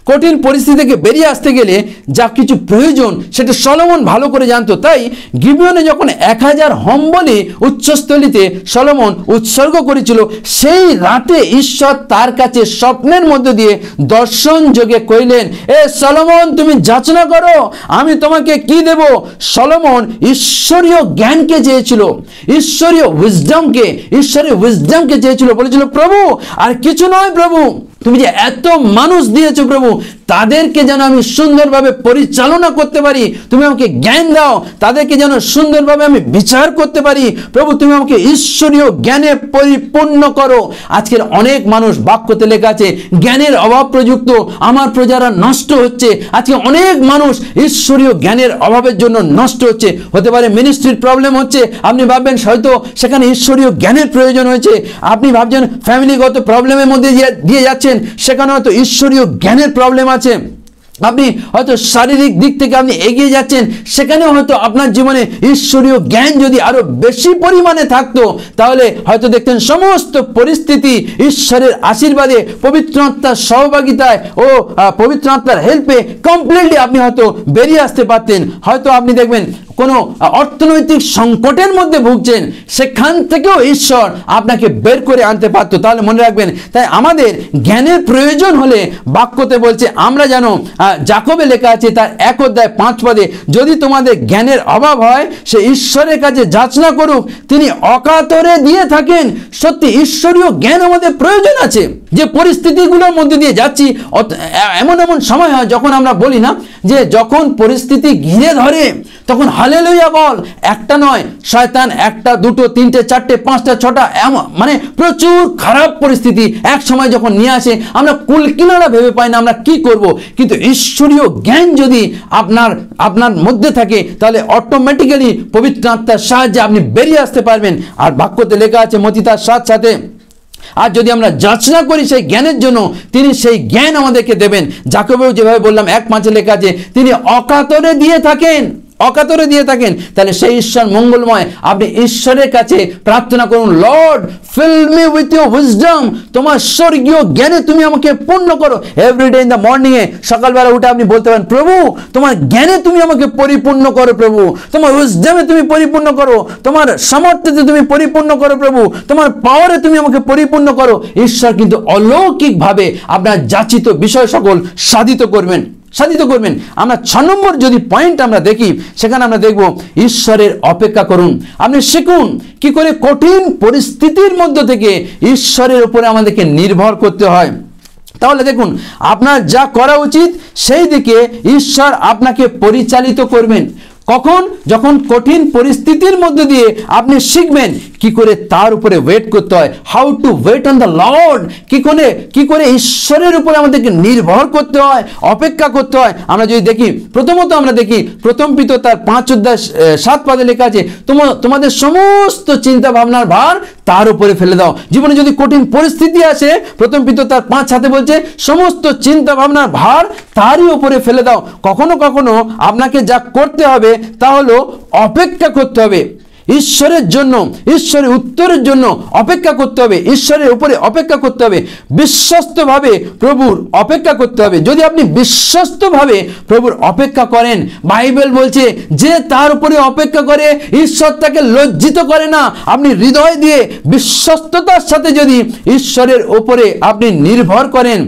কঠিন পরিস্থিতি থেকে বেরিয়ে আসতে গেলে যা কিছু প্রয়োজন, সেটা সলোমন ভালো করে জানতো। তাই গিবিয়নে যখন 1000 হম্বলি উচ্চস্থলিতে সলোমন উৎসর্গ করেছিল, সেই রাতে ঈশ্বর তার কাছে স্বপ্নের মধ্যে দিয়ে দর্শন যোগে কইলেন, এ সলোমন তুমি যাচনা করো, আমি তোমাকে কি দেব। সলোমন ঈশ্বরীয় জ্ঞানকে চেয়েছিল, ঈশ্বরীয় উইজডমকে চেয়েছিল। বলেছিল, প্রভু আর কিছু নয়, প্রভু তুমি যে এত মানুষ দিয়েছো, প্রভু তাদেরকে যেন আমি সুন্দরভাবে পরিচালনা করতে পারি, তুমি আমাকে জ্ঞান দাও, তাদেরকে যেন সুন্দরভাবে আমি বিচার করতে পারি। প্রভু তুমি আমাকে ঈশ্বরীয় জ্ঞানে পরিপূর্ণ করো। আজকের অনেক মানুষ, বাক্যতে লেখা আছে, জ্ঞানের অভাব প্রযুক্ত আমার প্রজারা নষ্ট হচ্ছে। আজকে অনেক মানুষ ঈশ্বরীয় জ্ঞানের অভাবের জন্য নষ্ট হচ্ছে। হতে পারে মিনিস্ট্রির প্রবলেম হচ্ছে, আপনি ভাববেন হয়তো সেখানে ঈশ্বরীয় জ্ঞানের প্রয়োজন হয়েছে। আপনি ভাবছেন ফ্যামিলিগত প্রবলেমের মধ্যে দিয়ে যাচ্ছেন, যাচ্ছেন সেখানে হয়তো ঈশ্বরীয় জ্ঞানের প্রবলেম আছে, আপনি হয়তো শারীরিক দিক থেকে আপনি এগিয়ে যাচ্ছেন, সেখানে হয়তো আপনার জীবনে ঈশ্বরীয় জ্ঞান যদি আরো বেশি পরিমাণে থাকতো তাহলে হয়তো দেখতেন সমস্ত পরিস্থিতি ঈশ্বরের আশীর্বাদে, পবিত্র আত্মার সহভাগিতায় ও পবিত্র আত্মার হেল্পে কমপ্লিটলি আপনি হয়তো বেরিয়ে আসতে পারতেন। হয়তো আপনি দেখবেন কোনো অর্থনৈতিক সংকটের মধ্যে ভুগছেন, সেখান থেকেও ঈশ্বর আপনাকে বের করে আনতে পারতো। তাহলে মনে রাখবেন, তাই আমাদের জ্ঞানের প্রয়োজন হলে বাক্যতে বলছে, আমরা জানো যাকবে লেখা আছে তার 1 অধ্যায় 5 পদে, যদি তোমাদের জ্ঞানের অভাব হয় সে ঈশ্বরের কাছে যাচনা করুক, তিনি অকাতরে দিয়ে থাকেন। সত্যি ঈশ্বরীয় জ্ঞান আমাদের প্রয়োজন আছে। যে পরিস্থিতিগুলোর মধ্যে দিয়ে যাচ্ছি, এমন এমন সময় হয় যখন আমরা বলি না যে যখন পরিস্থিতি ঘিরে ধরে তখন হালেলুয়া বল, একটা নয়, শয়তান 1টা 2টো 3টে 4টে 5টা 6টা মানে প্রচুর খারাপ পরিস্থিতি এক সময় যখন নিয়ে আসে, আমরা কুলকিনারা ভেবে পাই না আমরা কি করব। কিন্তু ঈশ্বরীয় জ্ঞান যদি আপনার মধ্যে থাকে তাহলে অটোমেটিক্যালি পবিত্র আত্মার সাহায্যে আপনি বেরিয়ে আসতে পারবেন। আর বাক্যতে লেখা আছে মতি তার সাথে, আর যদি আমরা যাচনা করি সেই জ্ঞানের জন্য, তিনি সেই জ্ঞান আমাদেরকে দেবেন। যাকবেও যেভাবে বললাম 1:5 লেখা আছে, তিনি অকাতরে দিয়ে থাকেন, অকাতরে দিয়ে থাকেন। তাহলে সেই ঈশ্বর মঙ্গলময়, আপনি ঈশ্বরের কাছে প্রার্থনা করুন, Lord fill me with your wisdom, তোমার স্বর্গীয় জ্ঞানে তুমি আমাকে পূর্ণ করো। এভরিডে ইন দ্য মর্নিং এ, সকালবেলা উঠে আপনি বলতে পারেন, প্রভু তোমার জ্ঞানে তুমি আমাকে পরিপূর্ণ করো, প্রভু তোমার উইজডমে তুমি পরিপূর্ণ করো, তোমার সামর্থ্যতে তুমি পরিপূর্ণ করো, প্রভু তোমার পাওয়ারে তুমি আমাকে পরিপূর্ণ করো। ঈশ্বর কিন্তু অলৌকিকভাবে আপনার যাচিত বিষয় সকল সাধিত করবেন। আমরা 6 নম্বর যদি পয়েন্ট আমরা দেখি, সেখানে আমরা দেখব ঈশ্বরের অপেক্ষা করুন। আপনি শিখুন কি করে কঠিন পরিস্থিতির মধ্য থেকে ঈশ্বরের উপরে আমাদেরকে নির্ভর করতে হয়। তাহলে দেখুন, আপনার যা করা উচিত সেই দিকে ঈশ্বর আপনাকে পরিচালিত করবেন। কখন? যখন কঠিন পরিস্থিতির মধ্যে দিয়ে আপনি শিখবেন কি করে তার উপরে ওয়েট করতে হয়, how to wait on the Lord, কি করে ঈশ্বরের উপরে আমাদেরকে নির্ভর করতে হয়, অপেক্ষা করতে হয়। আমরা যদি দেখি, প্রথমত আমরা দেখি 1 পিতর তার 5 অধ্যায় 7 পদে লেখা আছে, তোমাদের সমস্ত চিন্তা ভাবনার ভার তার উপরে ফেলে দাও। জীবনে যদি কঠিন পরিস্থিতি আসে, 1 পিতর তার 5:7 বলছে সমস্ত চিন্তা ভাবনার ভার তারই উপরে ফেলে দাও। কখনো কখনো আপনাকে যা করতে হবে তা হলো অপেক্ষা করতে হবে ঈশ্বরের জন্য, ঈশ্বরের উত্তরের জন্য অপেক্ষা করতে হবে, ঈশ্বরের উপরে অপেক্ষা করতে হবে, বিশ্বস্তভাবে প্রভুর অপেক্ষা করতে হবে। যদি আপনি বিশ্বস্তভাবে প্রভুর অপেক্ষা করেন, বাইবেল বলছে যে তার উপরে অপেক্ষা করে ঈশ্বর তাকে লজ্জিত করে না। আপনি হৃদয় দিয়ে বিশ্বস্ততার সাথে যদি ঈশ্বরের উপরে আপনি নির্ভর করেন,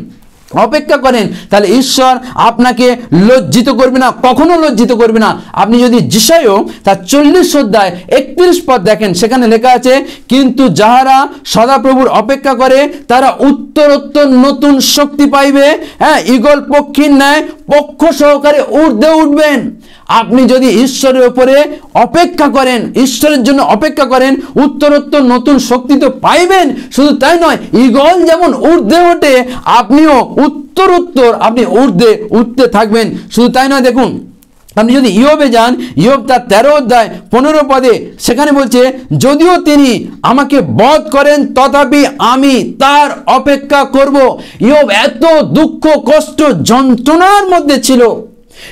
অপেক্ষা করেন, তাহলে ঈশ্বর আপনাকে লজ্জিত করবে না, কখনো লজ্জিত করবে না। আপনি যদি যিশাইও তার 40 অধ্যায় 31 পদ দেখেন, সেখানে লেখা আছে, কিন্তু যাহারা সদাপ্রভুর অপেক্ষা করে তারা উত্তরোত্তর নতুন শক্তি পাইবে, ঈগল পক্ষীর ন্যায় পক্ষ সহকারে ঊর্ধ্বে উঠবেন। আপনি যদি ঈশ্বরের উপরে অপেক্ষা করেন, ঈশ্বরের জন্য অপেক্ষা করেন, উত্তরোত্তর নতুন শক্তি তো পাইবেন। শুধু তাই নয়, ঈগল যেমন ঊর্ধ্বে ওঠে, আপনিও উত্তরোত্তর আপনি ঊর্ধ্বে উঠতে থাকবেন। শুধু তাই নয়, দেখুন আপনি যদি ইয়োবে যান, ইয়োব তার 13 অধ্যায় 15 পদে, সেখানে বলছে, যদিও তিনি আমাকে বধ করেন তথাপি আমি তার অপেক্ষা করব। ইয়োব এত দুঃখ কষ্ট যন্ত্রণার মধ্যে ছিল,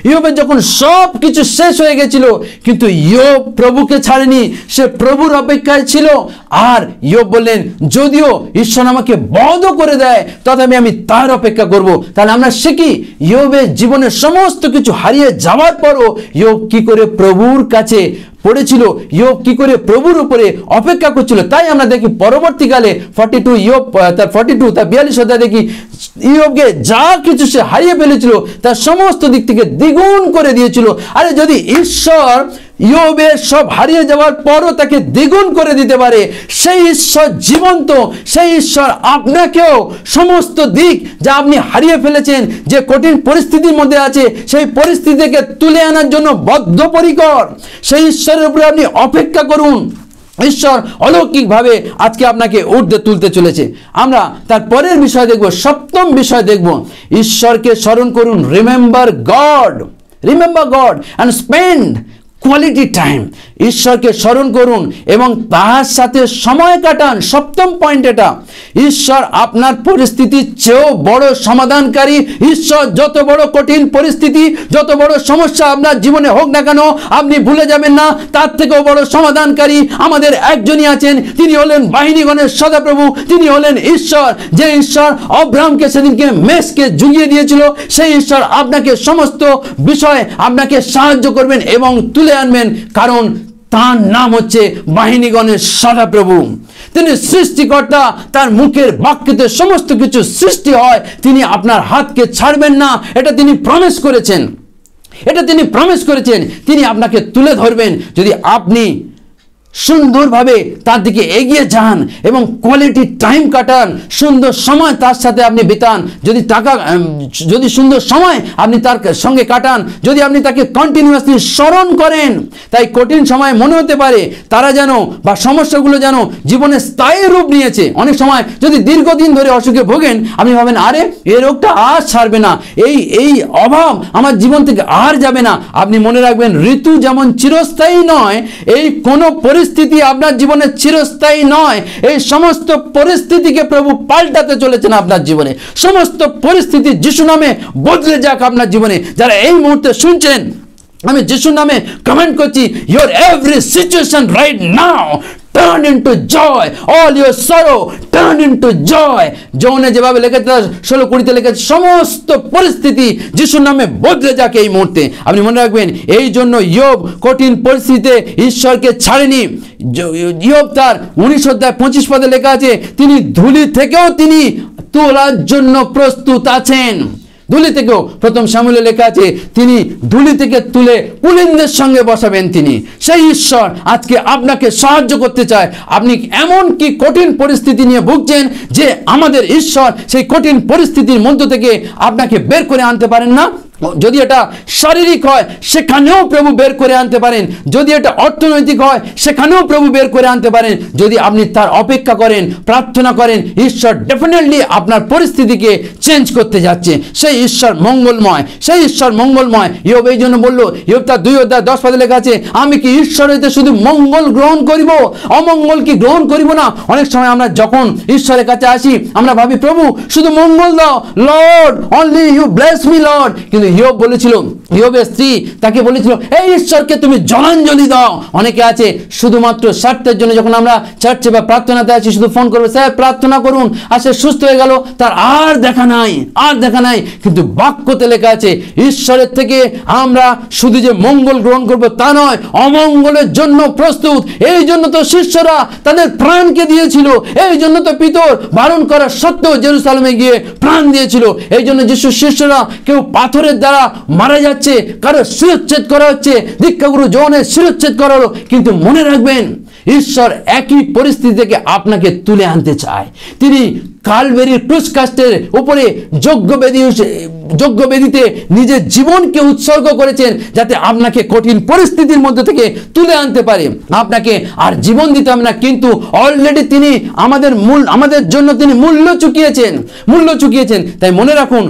ইয়োবের যখন সব কিছু শেষ হয়ে গেছিল, কিন্তু ইয়োব প্রভুকে ছাড়েনি, সে প্রভুর অপেক্ষায় ছিল। আর ইয়োব বললেন, যদিও ঈশ্বর আমাকে বধ করে দেয় তথাপি আমি তার অপেক্ষা করব। তাহলে আমরা শিখি, ইয়োবের জীবনের সমস্ত কিছু হারিয়ে যাওয়ার পরও ইয়োব কি করে প্রভুর কাছে পড়েছিল, ইয়োব কি করে প্রভুর উপরে অপেক্ষা করছিল। তাই আমরা দেখি পরবর্তীকালে 42 ইয়োব তার 42 অধ্যায় দেখি, ইয়োবকে যা কিছু সে হারিয়ে ফেলেছিল তার সমস্ত দিক থেকে দ্বিগুণ করে দিয়েছিল। আরে যদি ঈশ্বর ইয়োবের সব হারিয়ে যাওয়ার পরও তাকে দ্বিগুণ করে দিতে পারে, সেই ঈশ্বর জীবন্ত, সেই ঈশ্বর আপনাকেও সমস্ত দিক যা আপনি হারিয়ে ফেলেছেন, যে কঠিন পরিস্থিতির মধ্যে আছে, সেই পরিস্থিতি থেকে তুলে আনার জন্য বদ্ধপরিকর। সেই ঈশ্বরের উপরে আপনি অপেক্ষা করুন, ঈশ্বর অলৌকিকভাবে আজকে আপনাকে ঊর্ধ্বে তুলতে চলেছে। আমরা তার পরের বিষয় দেখব, 7ম বিষয় দেখব, ঈশ্বরকে স্মরণ করুন। Remember god and spend quality time, ঈশ্বরকে স্মরণ করুন এবং তার সাথে সময় কাটান। সপ্তম পয়েন্ট এটা, ঈশ্বর আপনার পরিস্থিতির চেয়েও বড় সমাধানকারী। ঈশ্বর যত বড় কঠিন পরিস্থিতি, যত বড় সমস্যা আপনার জীবনে হোক না কেন, আপনি ভুলে যাবেন না তার থেকেও বড় সমাধানকারী আমাদের একজনই আছেন। তিনি হলেন বাহিনীগণের সদাপ্রভু, তিনি হলেন ঈশ্বর। যে ঈশ্বর অব্রাহামকে সেদিনকে মেষকে জুগিয়ে দিয়েছিল, সেই ঈশ্বর আপনাকে সমস্ত বিষয় আপনাকে সাহায্য করবেন এবং তুলে আনবেন, কারণ তার নাম হচ্ছে বাহিনীগণের সদাপ্রভু। তিনি সৃষ্টিকর্তা, তার মুখের বাক্যতে সমস্ত কিছু সৃষ্টি হয়। তিনি আপনার হাতকে ছাড়বেন না, এটা তিনি প্রমিস করেছেন, এটা তিনি প্রমিস করেছেন। তিনি আপনাকে তুলে ধরবেন যদি আপনি সুন্দরভাবে তার দিকে এগিয়ে যান এবং কোয়ালিটি টাইম কাটান, সুন্দর সময় তার সাথে আপনি বিতান। যদি সুন্দর সময় আপনি তার সঙ্গে কাটান, যদি আপনি তাকে কন্টিনিউয়াসলি স্মরণ করেন। তাই কঠিন সময় মনে হতে পারে তারা যেন বা সমস্যাগুলো যেন জীবনে স্থায়ী রূপ নিয়েছে। অনেক সময় যদি দীর্ঘদিন ধরে অসুখে ভোগেন, আপনি ভাবেন আরে এই রোগটা আর ছাড়বে না, এই অভাব আমার জীবন থেকে আর যাবে না। আপনি মনে রাখবেন, ঋতু যেমন চিরস্থায়ী নয়, এই কোনো পরিস্থিতি আপনার জীবনে চিরস্থায়ী নয়। এই সমস্ত পরিস্থিতিকে প্রভু পাল্টাতে চলেছেন আপনার জীবনে। সমস্ত পরিস্থিতি যিশু নামে বদলে যাক আপনার জীবনে। যারা এই মুহূর্তে শুনছেন, আমি যিশুর নামে কমেন্ট করছি, your every situation right now turn into joy, all your sorrow turn into joy। যৌনে যেভাবে লেখেছে 16:20 লেখেছে, সমস্ত পরিস্থিতি যিশুর নামে বদলে যাক এই মুহূর্তে। আপনি মনে রাখবেন, এই জন্য ইয়োব কঠিন পরিস্থিতিতে ঈশ্বরকে ছাড়েনি। ইয়োব তার 19:25 লেখা আছে, তিনি ধুলি থেকেও তিনি তোলার জন্য প্রস্তুত আছেন। ধুলি থেকেও, প্রথম শামুয়েলে লেখা আছে, তিনি ধুলি থেকে তুলে কুলীনদের সঙ্গে বসাবেন। তিনি সেই ঈশ্বর আজকে আপনাকে সাহায্য করতে চায়। আপনি এমন কি কঠিন পরিস্থিতি নিয়ে ভুগছেন যে আমাদের ঈশ্বর সেই কঠিন পরিস্থিতির মধ্য থেকে আপনাকে বের করে আনতে পারেন না? যদি এটা শারীরিক হয়, সেখানেও প্রভু বের করে আনতে পারেন। যদি এটা অর্থনৈতিক হয়, সেখানেও প্রভু বের করে আনতে পারেন। যদি আপনি তার অপেক্ষা করেন, প্রার্থনা করেন, ঈশ্বর ডেফিনেটলি আপনার পরিস্থিতিকে চেঞ্জ করতে যাচ্ছে। সেই ঈশ্বর মঙ্গলময়, সেই ঈশ্বর মঙ্গলময়। ইয়োব এই জন্য বললো, ইয়োব তার 2:10 লেখা আছে, আমি কি ঈশ্বর হইতে শুধু মঙ্গল গ্রহণ করিব, অমঙ্গল কি গ্রহণ করিব না? অনেক সময় আমরা যখন ঈশ্বরের কাছে আসি, আমরা ভাবি প্রভু শুধু মঙ্গল দাও, Lord only you bless me Lord. কিন্তু ইয়োব বলেছিল, ইয়োবের স্ত্রী তাকে বলেছিল, এই ঈশ্বরকে তুমি জলাঞ্জলি দাও। অনেকে আছে শুধুমাত্র স্বার্থের জন্য, যখন আমরা চার্চে বা প্রার্থনাতে আছি, শুধু ফোন করবে, স্যার প্রার্থনা করুন, আর সে সুস্থ হয়ে গেল, তার আর দেখা নাই, আর দেখা নাই। কিন্তু বাক্যতে লেখা আছে, ঈশ্বরের থেকে আমরা শুধু যে মঙ্গল গ্রহণ করবো তা নয়, অমঙ্গলের জন্য প্রস্তুত। এই জন্য তো শিষ্যরা তাদের প্রাণকে দিয়েছিল, এই জন্য তো পিতর বারণ করা সত্ত্বেও জেরুসালেমে গিয়ে প্রাণ দিয়েছিল। এই জন্য যিশুর শিষ্যরা কেউ পাথরের দ্বারা মারা যাচ্ছে, কারো শিরচ্ছেদ করা হচ্ছে, দীক্ষাগুরু যোহনের শিরচ্ছেদ করা হলো। কিন্তু মনে রাখবেন, ঈশ্বর একই পরিস্থিতি থেকে আপনাকে তুলে আনতে চায়। তিনি কালভেরির ক্রুশ কাষ্টের উপরে যজ্ঞবেদীতে নিজের জীবনকে উৎসর্গ করেছেন, যাতে আপনাকে কঠিন পরিস্থিতির মধ্যে থেকে তুলে আনতে পারে। আপনাকে আর জীবন দিতে হবে না, কিন্তু অলরেডি তিনি আমাদের জন্য তিনি মূল্য চুকিয়েছেন। তাই মনে রাখুন,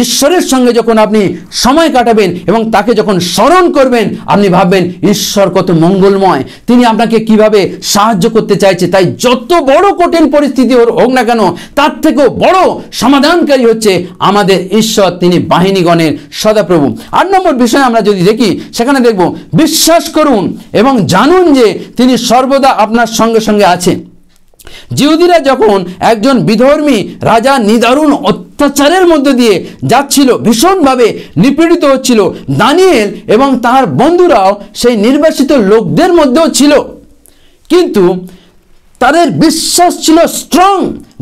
ঈশ্বরের সঙ্গে যখন আপনি সময় কাটাবেন এবং তাকে যখন স্মরণ করবেন, আপনি ভাববেন ঈশ্বর কত মঙ্গলময়, তিনি আপনাকে কিভাবে সাহায্য করতে চাইছে। তাই যত বড় কঠিন পরিস্থিতি হোক না কেন, তার থেকেও বড় সমাধানকারী হচ্ছে আমাদের ঈশ্বর, তিনি বাহিনীগণের সদাপ্রভু। 8 নম্বর বিষয় আমরা যদি দেখি, সেখানে দেখব, বিশ্বাস করুন এবং জানুন যে তিনি সর্বদা আপনার সঙ্গে সঙ্গে আছেন। জিহুদীরা যখন একজন বিধর্মী রাজা নিদারুণ অত্যাচারের মধ্যে দিয়ে যাচ্ছিল, ভীষণভাবে নিপীড়িত হচ্ছিল, দানিয়েল এবং তার বন্ধুরাও সেই নির্বাসিত লোকদের মধ্যেও ছিল, কিন্তু তাদের বিশ্বাস ছিল স্ট্রং।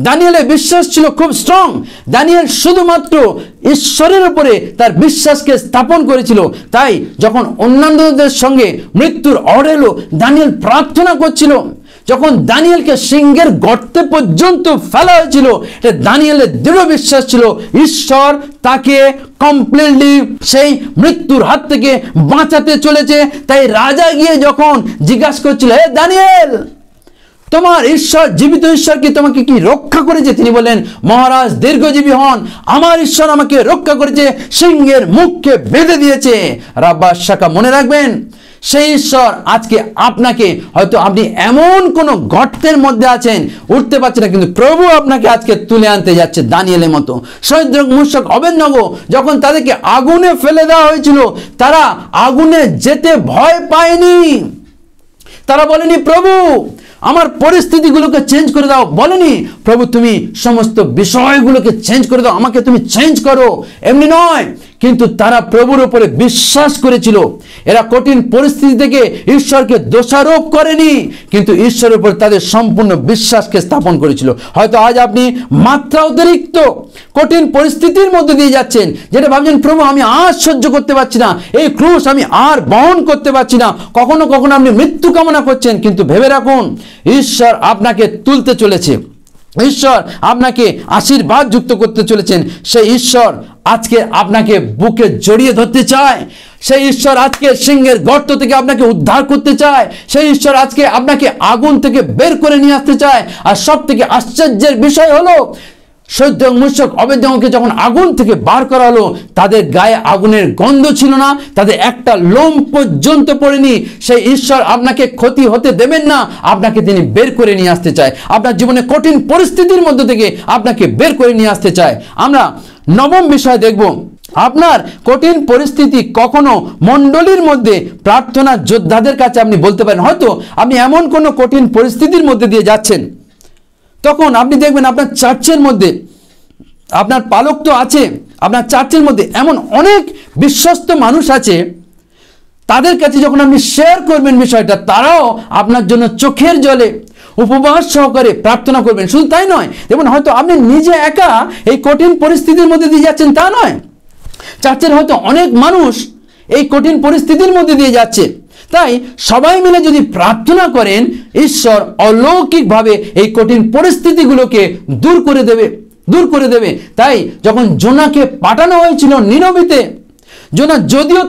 দানিয়েলের বিশ্বাস ছিল খুব স্ট্রং। দানিয়েল শুধুমাত্র ঈশ্বরের উপরে তার বিশ্বাসকে স্থাপন করেছিল। তাই যখন অন্যান্যদের সঙ্গে মৃত্যুর অর্ডার এলো, দানিয়েল প্রার্থনা করছিল। যখন দানিয়েলকে সিংহের গর্তে পর্যন্ত ফেলা হয়েছিল, এটা দানিয়েলের দৃঢ় বিশ্বাস ছিল ঈশ্বর তাকে কমপ্লিটলি সেই মৃত্যুর হাত থেকে বাঁচাতে চলেছে। তাই রাজা গিয়ে যখন জিজ্ঞাসা করছিল, হে দানিয়েল, তোমার ঈশ্বর, জীবিত ঈশ্বর কি তোমাকে কি রক্ষা করেছে? তিনি বলেন, মহারাজ দীর্ঘজীবী হন, আমার ঈশ্বর আমাকে রক্ষা করেছে, সিংহের মুখকে বেঁধে দিয়েছে। রাব্বা শাখা, মনে রাখবেন, সেই ঈশ্বর আজকে আপনাকে, হয়তো আপনি এমন কোন গর্তের মধ্যে আছেন, উঠতে পারছেন না, কিন্তু প্রভু আপনাকে আজকে তুলে আনতে যাচ্ছে। দানিয়েলের মতো শদ্রক, মুশক, অবেদনগো যখন তাদেরকে আগুনে ফেলে দেওয়া হয়েছিল, তারা আগুনে যেতে ভয় পায়নি। তারা বলেনি প্রভু আমার পরিস্থিতিগুলোকে চেঞ্জ করে দাও, বলেনি প্রভু তুমি সমস্ত বিষয়গুলোকে চেঞ্জ করে দাও, আমাকে তুমি চেঞ্জ করো, এমনি নয়। কিন্তু তারা প্রভুর উপরে বিশ্বাস করেছিল। এরা কঠিন পরিস্থিতি থেকে ঈশ্বরকে দোষারোপ করেনি, কিন্তু ঈশ্বরের উপর তাদের সম্পূর্ণ বিশ্বাসকে স্থাপন করেছিল। হয়তো আজ আপনি মাত্রা অতিরিক্ত কঠিন পরিস্থিতির মধ্যে দিয়ে যাচ্ছেন, যেটা ভাবছেন প্রভু আমি আর সহ্য করতে পারছি না, এই ক্রুশ আমি আর বহন করতে পারছি না। কখনো কখনো আপনি মৃত্যু কামনা করছেন, কিন্তু ভেবে রাখুন ঈশ্বর আপনাকে তুলতে চলেছে, ঈশ্বর আপনাকে আশীর্বাদ যুক্ত করতে চলেছেন। সেই ঈশ্বর আজকে আপনাকে বুকে জড়িয়ে ধরতে চায়। সেই ঈশ্বর আজকে সিংহের গর্ত থেকে আপনাকে উদ্ধার করতে চায়। সেই ঈশ্বর আজকে আপনাকে আগুন থেকে বের করে নিয়ে আসতে চায়। আর সব থেকে আশ্চর্যের বিষয় হলো, শদ্রক, মুশক, অবেদনগোকে যখন আগুন থেকে বার করা হলো, তাদের গায়ে আগুনের গন্ধ ছিল না, তাদের একটা লোম পর্যন্ত পড়েনি। সেই ঈশ্বর আপনাকে ক্ষতি হতে দেবেন না, আপনাকে তিনি বের করে নিয়ে আসতে চায়। আপনার জীবনে কঠিন পরিস্থিতির মধ্যে থেকে আপনাকে বের করে নিয়ে আসতে চায়। আমরা নবম বিষয় দেখব, আপনার কঠিন পরিস্থিতি কখনো মণ্ডলীর মধ্যে প্রার্থনা যোদ্ধাদের কাছে আপনি বলতে পারেন। হয়তো আপনি এমন কোনো কঠিন পরিস্থিতির মধ্যে দিয়ে যাচ্ছেন, তখন আপনি দেখবেন আপনার চার্চের মধ্যে, আপনার পালক তো আছে, আপনার চার্চের মধ্যে এমন অনেক বিশ্বস্ত মানুষ আছে, তাদের কাছে যখন আপনি শেয়ার করবেন বিষয়টা, তারাও আপনার জন্য চোখের জলে উপবাস সহকারে প্রার্থনা করবেন। শুধু তাই নয়, দেখুন হয়তো আপনি নিজে একা এই কঠিন পরিস্থিতির মধ্যে দিয়ে যাচ্ছেন তা নয়, চার্চের হয়তো অনেক মানুষ এই কঠিন পরিস্থিতির মধ্যে দিয়ে যাচ্ছে। তাই সবাই মিলে যদি প্রার্থনা করেন, ঈশ্বর অলৌকিকভাবে এই কঠিন পরিস্থিতিগুলোকে দূর করে দেবে। তাই যখন জোনাকে পাঠানো হয়েছিল নিনবেতে, জোনা যদিও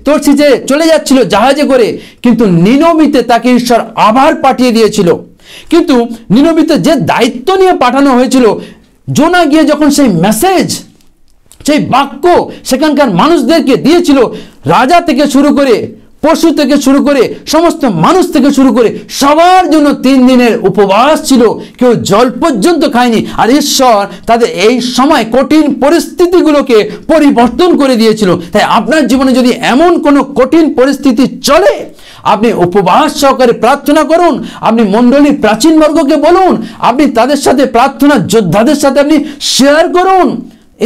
তরশিচে চলে যাচ্ছিল জাহাজে করে, কিন্তু নিনবেতে তাকে ঈশ্বর আবার পাঠিয়ে দিয়েছিল। কিন্তু নিনবেতে যে দায়িত্ব নিয়ে পাঠানো হয়েছিল, জোনা গিয়ে যখন সেই মেসেজ, সেই বাক্য সেখানকার মানুষদেরকে দিয়েছিল, রাজা থেকে শুরু করে, পশু থেকে শুরু করে, সমস্ত মানুষ থেকে শুরু করে সবার জন্য 3 দিনের উপবাস ছিল, কেউ জল পর্যন্ত খায়নি। আর ঈশ্বর তাদের এই সময় কঠিন পরিস্থিতিগুলোকে পরিবর্তন করে দিয়েছিল। তাই আপনার জীবনে যদি এমন কোনো কঠিন পরিস্থিতি চলে, আপনি উপবাস সহকারে প্রার্থনা করুন, আপনি মণ্ডলীর প্রাচীন বর্গকে বলুন, আপনি তাদের সাথে প্রার্থনা যোদ্ধাদের সাথে আপনি শেয়ার করুন।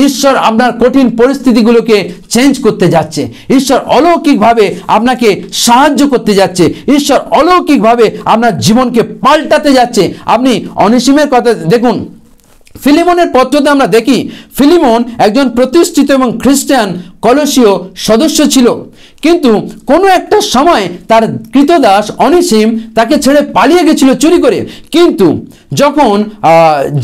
ঈশ্বর আপনার কঠিন পরিস্থিতিগুলোকে চেঞ্জ করতে যাচ্ছে, ঈশ্বর অলৌকিকভাবে আপনাকে সাহায্য করতে যাচ্ছে, ঈশ্বর অলৌকিকভাবে আপনার জীবনকে পাল্টাতে যাচ্ছে। আপনি অনিসিমের কথা দেখুন, ফিলিমনের পত্রতে আমরা দেখি, ফিলিমন একজন প্রতিষ্ঠিত এবং খ্রিস্টান কলসীয় সদস্য ছিল, কিন্তু কোনো একটা সময় তার কৃতদাস অনিসিম তাকে ছেড়ে পালিয়ে গেছিল চুরি করে। কিন্তু যখন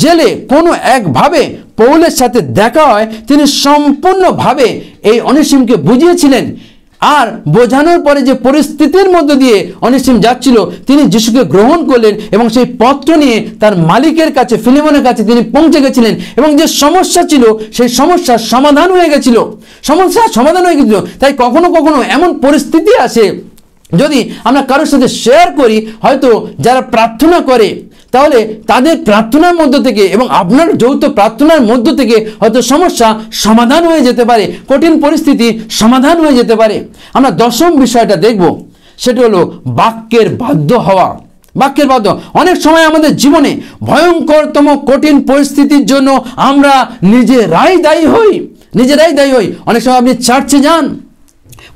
জেলে কোনো একভাবে পৌলের সাথে দেখা হয়, তিনি সম্পূর্ণভাবে এই অনিসিমকে বুঝিয়েছিলেন। আর বোঝানোর পরে যে পরিস্থিতির মধ্য দিয়ে অনিসিম যাচ্ছিল, তিনি যিশুকে গ্রহণ করলেন এবং সেই পত্র নিয়ে তার মালিকের কাছে, ফিলিমনের কাছে তিনি পৌঁছে গেছিলেন। এবং যে সমস্যা ছিল, সেই সমস্যার সমাধান হয়ে গেছিল। তাই কখনো কখনো এমন পরিস্থিতি আসে, যদি আমরা কারোর সাথে শেয়ার করি, হয়তো যারা প্রার্থনা করে, তাহলে তাদের প্রার্থনার মধ্য থেকে এবং আপনার যৌথ প্রার্থনার মধ্য থেকে হয়তো সমস্যা সমাধান হয়ে যেতে পারে, কঠিন পরিস্থিতি সমাধান হয়ে যেতে পারে। আমরা দশম বিষয়টা দেখব, সেটা হলো বাক্যের বাধ্য হওয়া। বাক্যের বাধ্য, অনেক সময় আমাদের জীবনে ভয়ঙ্করতম কঠিন পরিস্থিতির জন্য আমরা নিজেরাই দায়ী হই। অনেক সময় আপনি চার্চে যান,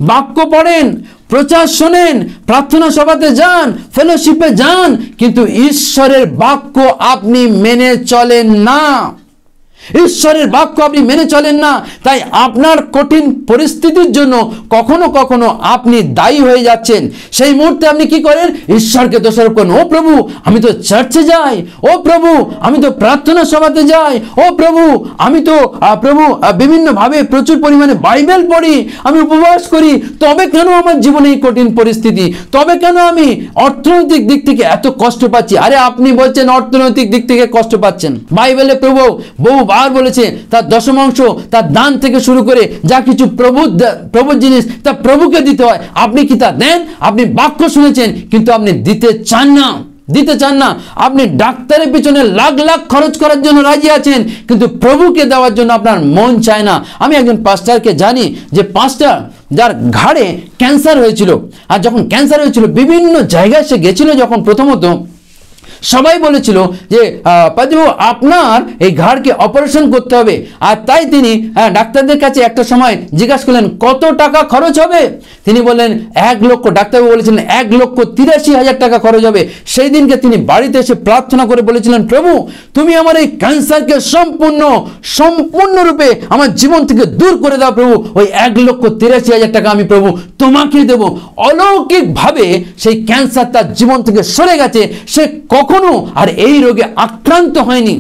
বাক্য পড়েন, প্রচার শোনেন, প্রার্থনা সভাতে যান, ফেলোশিপে যান, কিন্তু ঈশ্বরের বাক্য আপনি মেনে চলেন না। ঈশ্বরের বাক্য আপনি মেনে চলেন না, তাই আপনার কঠিন পরিস্থিতির জন্য কখনো কখনো আপনি দায়ী হয়ে যাচ্ছেন। সেই মুহূর্তে আপনি কি করেন? ঈশ্বরকে দোষারোপ করেন। ও প্রভু, আমি তো চার্চে যাই, ও প্রভু আমি তো প্রার্থনা সভাতে যাই, ও প্রভু আমি তো বিভিন্নভাবে প্রচুর পরিমাণে বাইবেল পড়ি, আমি উপবাস করি, তবে কেন আমার জীবনে এই কঠিন পরিস্থিতি? তবে কেন আমি অর্থনৈতিক দিক থেকে এত কষ্ট পাচ্ছি? আরে আপনি বলছেন অর্থনৈতিক দিক থেকে কষ্ট পাচ্ছেন, বাইবেলে প্রভু বহুবার বলেছে তার দশমাংশ, তার দান থেকে শুরু করে যা কিছু প্রভুর জিনিস তা প্রভুকে দিতে হয়। আপনি কি তা দেন? আপনি বাক্য শুনেছেন কিন্তু আপনি দিতে চান না। আপনি ডাক্তারের পিছনে লাখ লাখ খরচ করার জন্য রাজি আছেন, কিন্তু প্রভুকে দেওয়ার জন্য আপনার মন চায় না। আমি একজন পাস্টারকে জানি, যে পাস্টার যার ঘাড়ে ক্যান্সার হয়েছিল, আর যখন ক্যান্সার হয়েছিল বিভিন্ন জায়গায় সে গেছিল, যখন প্রথমত সবাই বলেছিল যে পাদ্রীবাবু আপনার এই ঘাড়কে অপারেশন করতে হবে, আর তাই তিনি ডাক্তারদের কাছে একটা সময় জিজ্ঞাসা করলেন কত টাকা খরচ হবে। তিনি বললেন 1 লক্ষ। ডাক্তারবাবু বলেছিলেন 1,83,000 টাকা খরচ হবে। সেই দিনকে তিনি বাড়িতে এসে প্রার্থনা করে বলেছিলেন, প্রভু তুমি আমার এই ক্যান্সারকে সম্পূর্ণরূপে আমার জীবন থেকে দূর করে দাও প্রভু, ওই 1,83,000 টাকা আমি প্রভু তোমাকে দেব। অলৌকিকভাবে সেই ক্যান্সার তার জীবন থেকে সরে গেছে, সে কখনো আর এই রোগে আক্রান্ত হয়নি।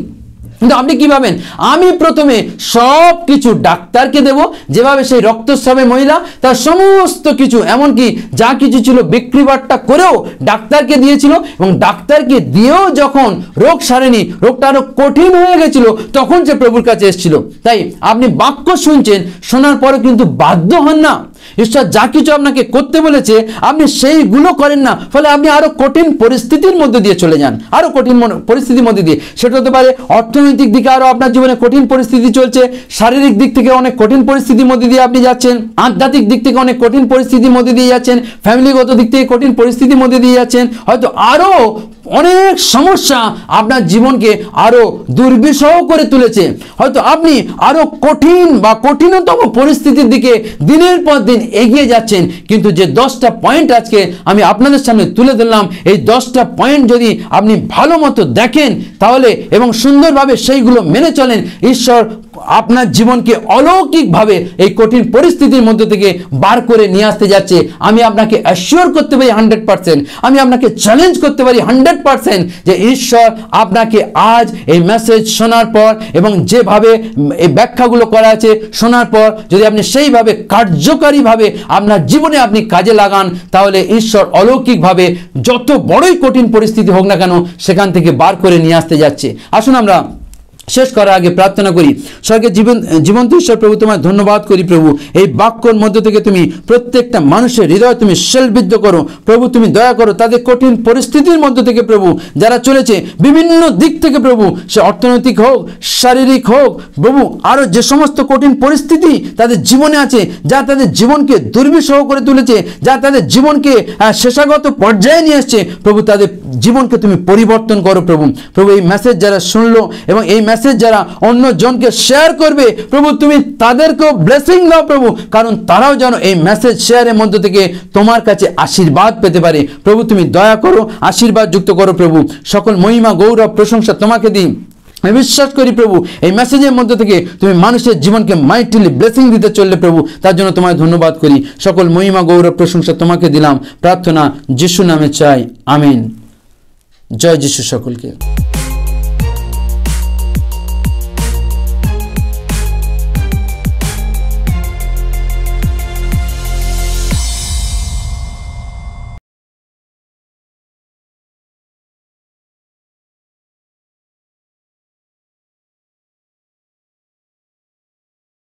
কিন্তু আপনি কি ভাবেন? আমি প্রথমে সব কিছু ডাক্তারকে দেব, যেভাবে সেই রক্তস্রাবে মহিলা তার সমস্ত কিছু, এমনকি যা কিছু ছিল বিক্রি বাট্টা করেও ডাক্তারকে দিয়েছিল, এবং ডাক্তারকে দিয়েও যখন রোগ সারেনি, রোগটা আরো কঠিন হয়ে গেছিল, তখন সে প্রভুর কাছে এসেছিল। তাই আপনি বাক্য শুনছেন, শোনার পরে কিন্তু বাধ্য হন না। ঈশ্বর যা কিছু আপনাকে করতে বলেছে আপনি সেইগুলো করেন না, ফলে আপনি আরো কঠিন পরিস্থিতির মধ্যে দিয়ে চলে যান, আরো কঠিন পরিস্থিতির মধ্যে দিয়ে। সেটা হতে পারে অর্থনৈতিক দিকে আরো আপনার জীবনে কঠিন পরিস্থিতি চলছে, শারীরিক দিক থেকে অনেক কঠিন পরিস্থিতির মধ্যে দিয়ে আপনি যাচ্ছেন, আধ্যাত্মিক দিক থেকে অনেক কঠিন পরিস্থিতির মধ্যে দিয়ে যাচ্ছেন, ফ্যামিলিগত দিক থেকে কঠিন পরিস্থিতির মধ্যে দিয়ে যাচ্ছেন, হয়তো আরো অনেক সমস্যা আপনার জীবনকে আরো দুর্বিষহ করে তুলেছে। হয়তো আপনি আরো কঠিন বা কঠিনতম পরিস্থিতির দিকে দিনের পর দিন এগিয়ে যাচ্ছেন, কিন্তু যে 10টা পয়েন্ট আজকে আমি আপনাদের সামনে তুলে ধরলাম, এই 10টা পয়েন্ট যদি আপনি ভালো মতো দেখেন তাহলে এবং সুন্দরভাবে সেইগুলো মেনে চলেন, ঈশ্বর আপনার জীবনকে অলৌকিকভাবে এই কঠিন পরিস্থিতির মধ্যে থেকে বার করে নিয়ে আসতে যাচ্ছে। আমি আপনাকে অ্যাসিওর করতে পারি 100%, আমি আপনাকে চ্যালেঞ্জ করতে পারি 100% যে ঈশ্বর আপনাকে আজ এই মেসেজ শোনার পর এবং যেভাবে এই ব্যাখ্যাগুলো করা আছে শোনার পর যদি আপনি সেইভাবে কার্যকারীভাবে আপনার জীবনে আপনি কাজে লাগান, তাহলে ঈশ্বর অলৌকিকভাবে যত বড়ই কঠিন পরিস্থিতি হোক না কেন সেখান থেকে বার করে নিয়ে আসতে যাচ্ছে। আসুন আমরা শেষ করার আগে প্রার্থনা করি। স্বর্গের জীবন্ত ঈশ্বর প্রভু, তোমায় ধন্যবাদ করি প্রভু, এই বাক্যর মধ্য থেকে তুমি প্রত্যেকটা মানুষের হৃদয় তুমি শেলবিদ্ধ করো প্রভু, তুমি দয়া করো তাদের কঠিন পরিস্থিতির মধ্য থেকে প্রভু যারা চলেছে বিভিন্ন দিক থেকে প্রভু, সে অর্থনৈতিক হোক, শারীরিক হোক প্রভু, আরও যে সমস্ত কঠিন পরিস্থিতি তাদের জীবনে আছে, যা তাদের জীবনকে দুর্বিষহ করে তুলেছে, যা তাদের জীবনকে শেষাগত পর্যায়ে নিয়ে আসছে প্রভু, তাদের জীবনকে তুমি পরিবর্তন করো প্রভু। প্রভু এই মেসেজ যারা শুনলো এবং এই মেসেজ যারা অন্য জনকে শেয়ার করবে প্রভু, তুমি তাদেরকেও ব্লেসিং দাও প্রভু, কারণ তারাও যেন এই মেসেজ শেয়ারের মধ্য থেকে তোমার কাছে আশীর্বাদ পেতে পারে প্রভু। তুমি দয়া করো, আশীর্বাদ যুক্ত করো প্রভু। সকল মহিমা গৌরব প্রশংসা তোমাকে দিই। আমি বিশ্বাস করি প্রভু এই মেসেজের মধ্য থেকে তুমি মানুষের জীবনকে মাইটিলি ব্লেসিং দিতে চললে প্রভু, তার জন্য তোমায় ধন্যবাদ করি। সকল মহিমা গৌরব প্রশংসা তোমাকে দিলাম, প্রার্থনা যিশু নামে চাই, আমিন। জয় যিশু সকলকে।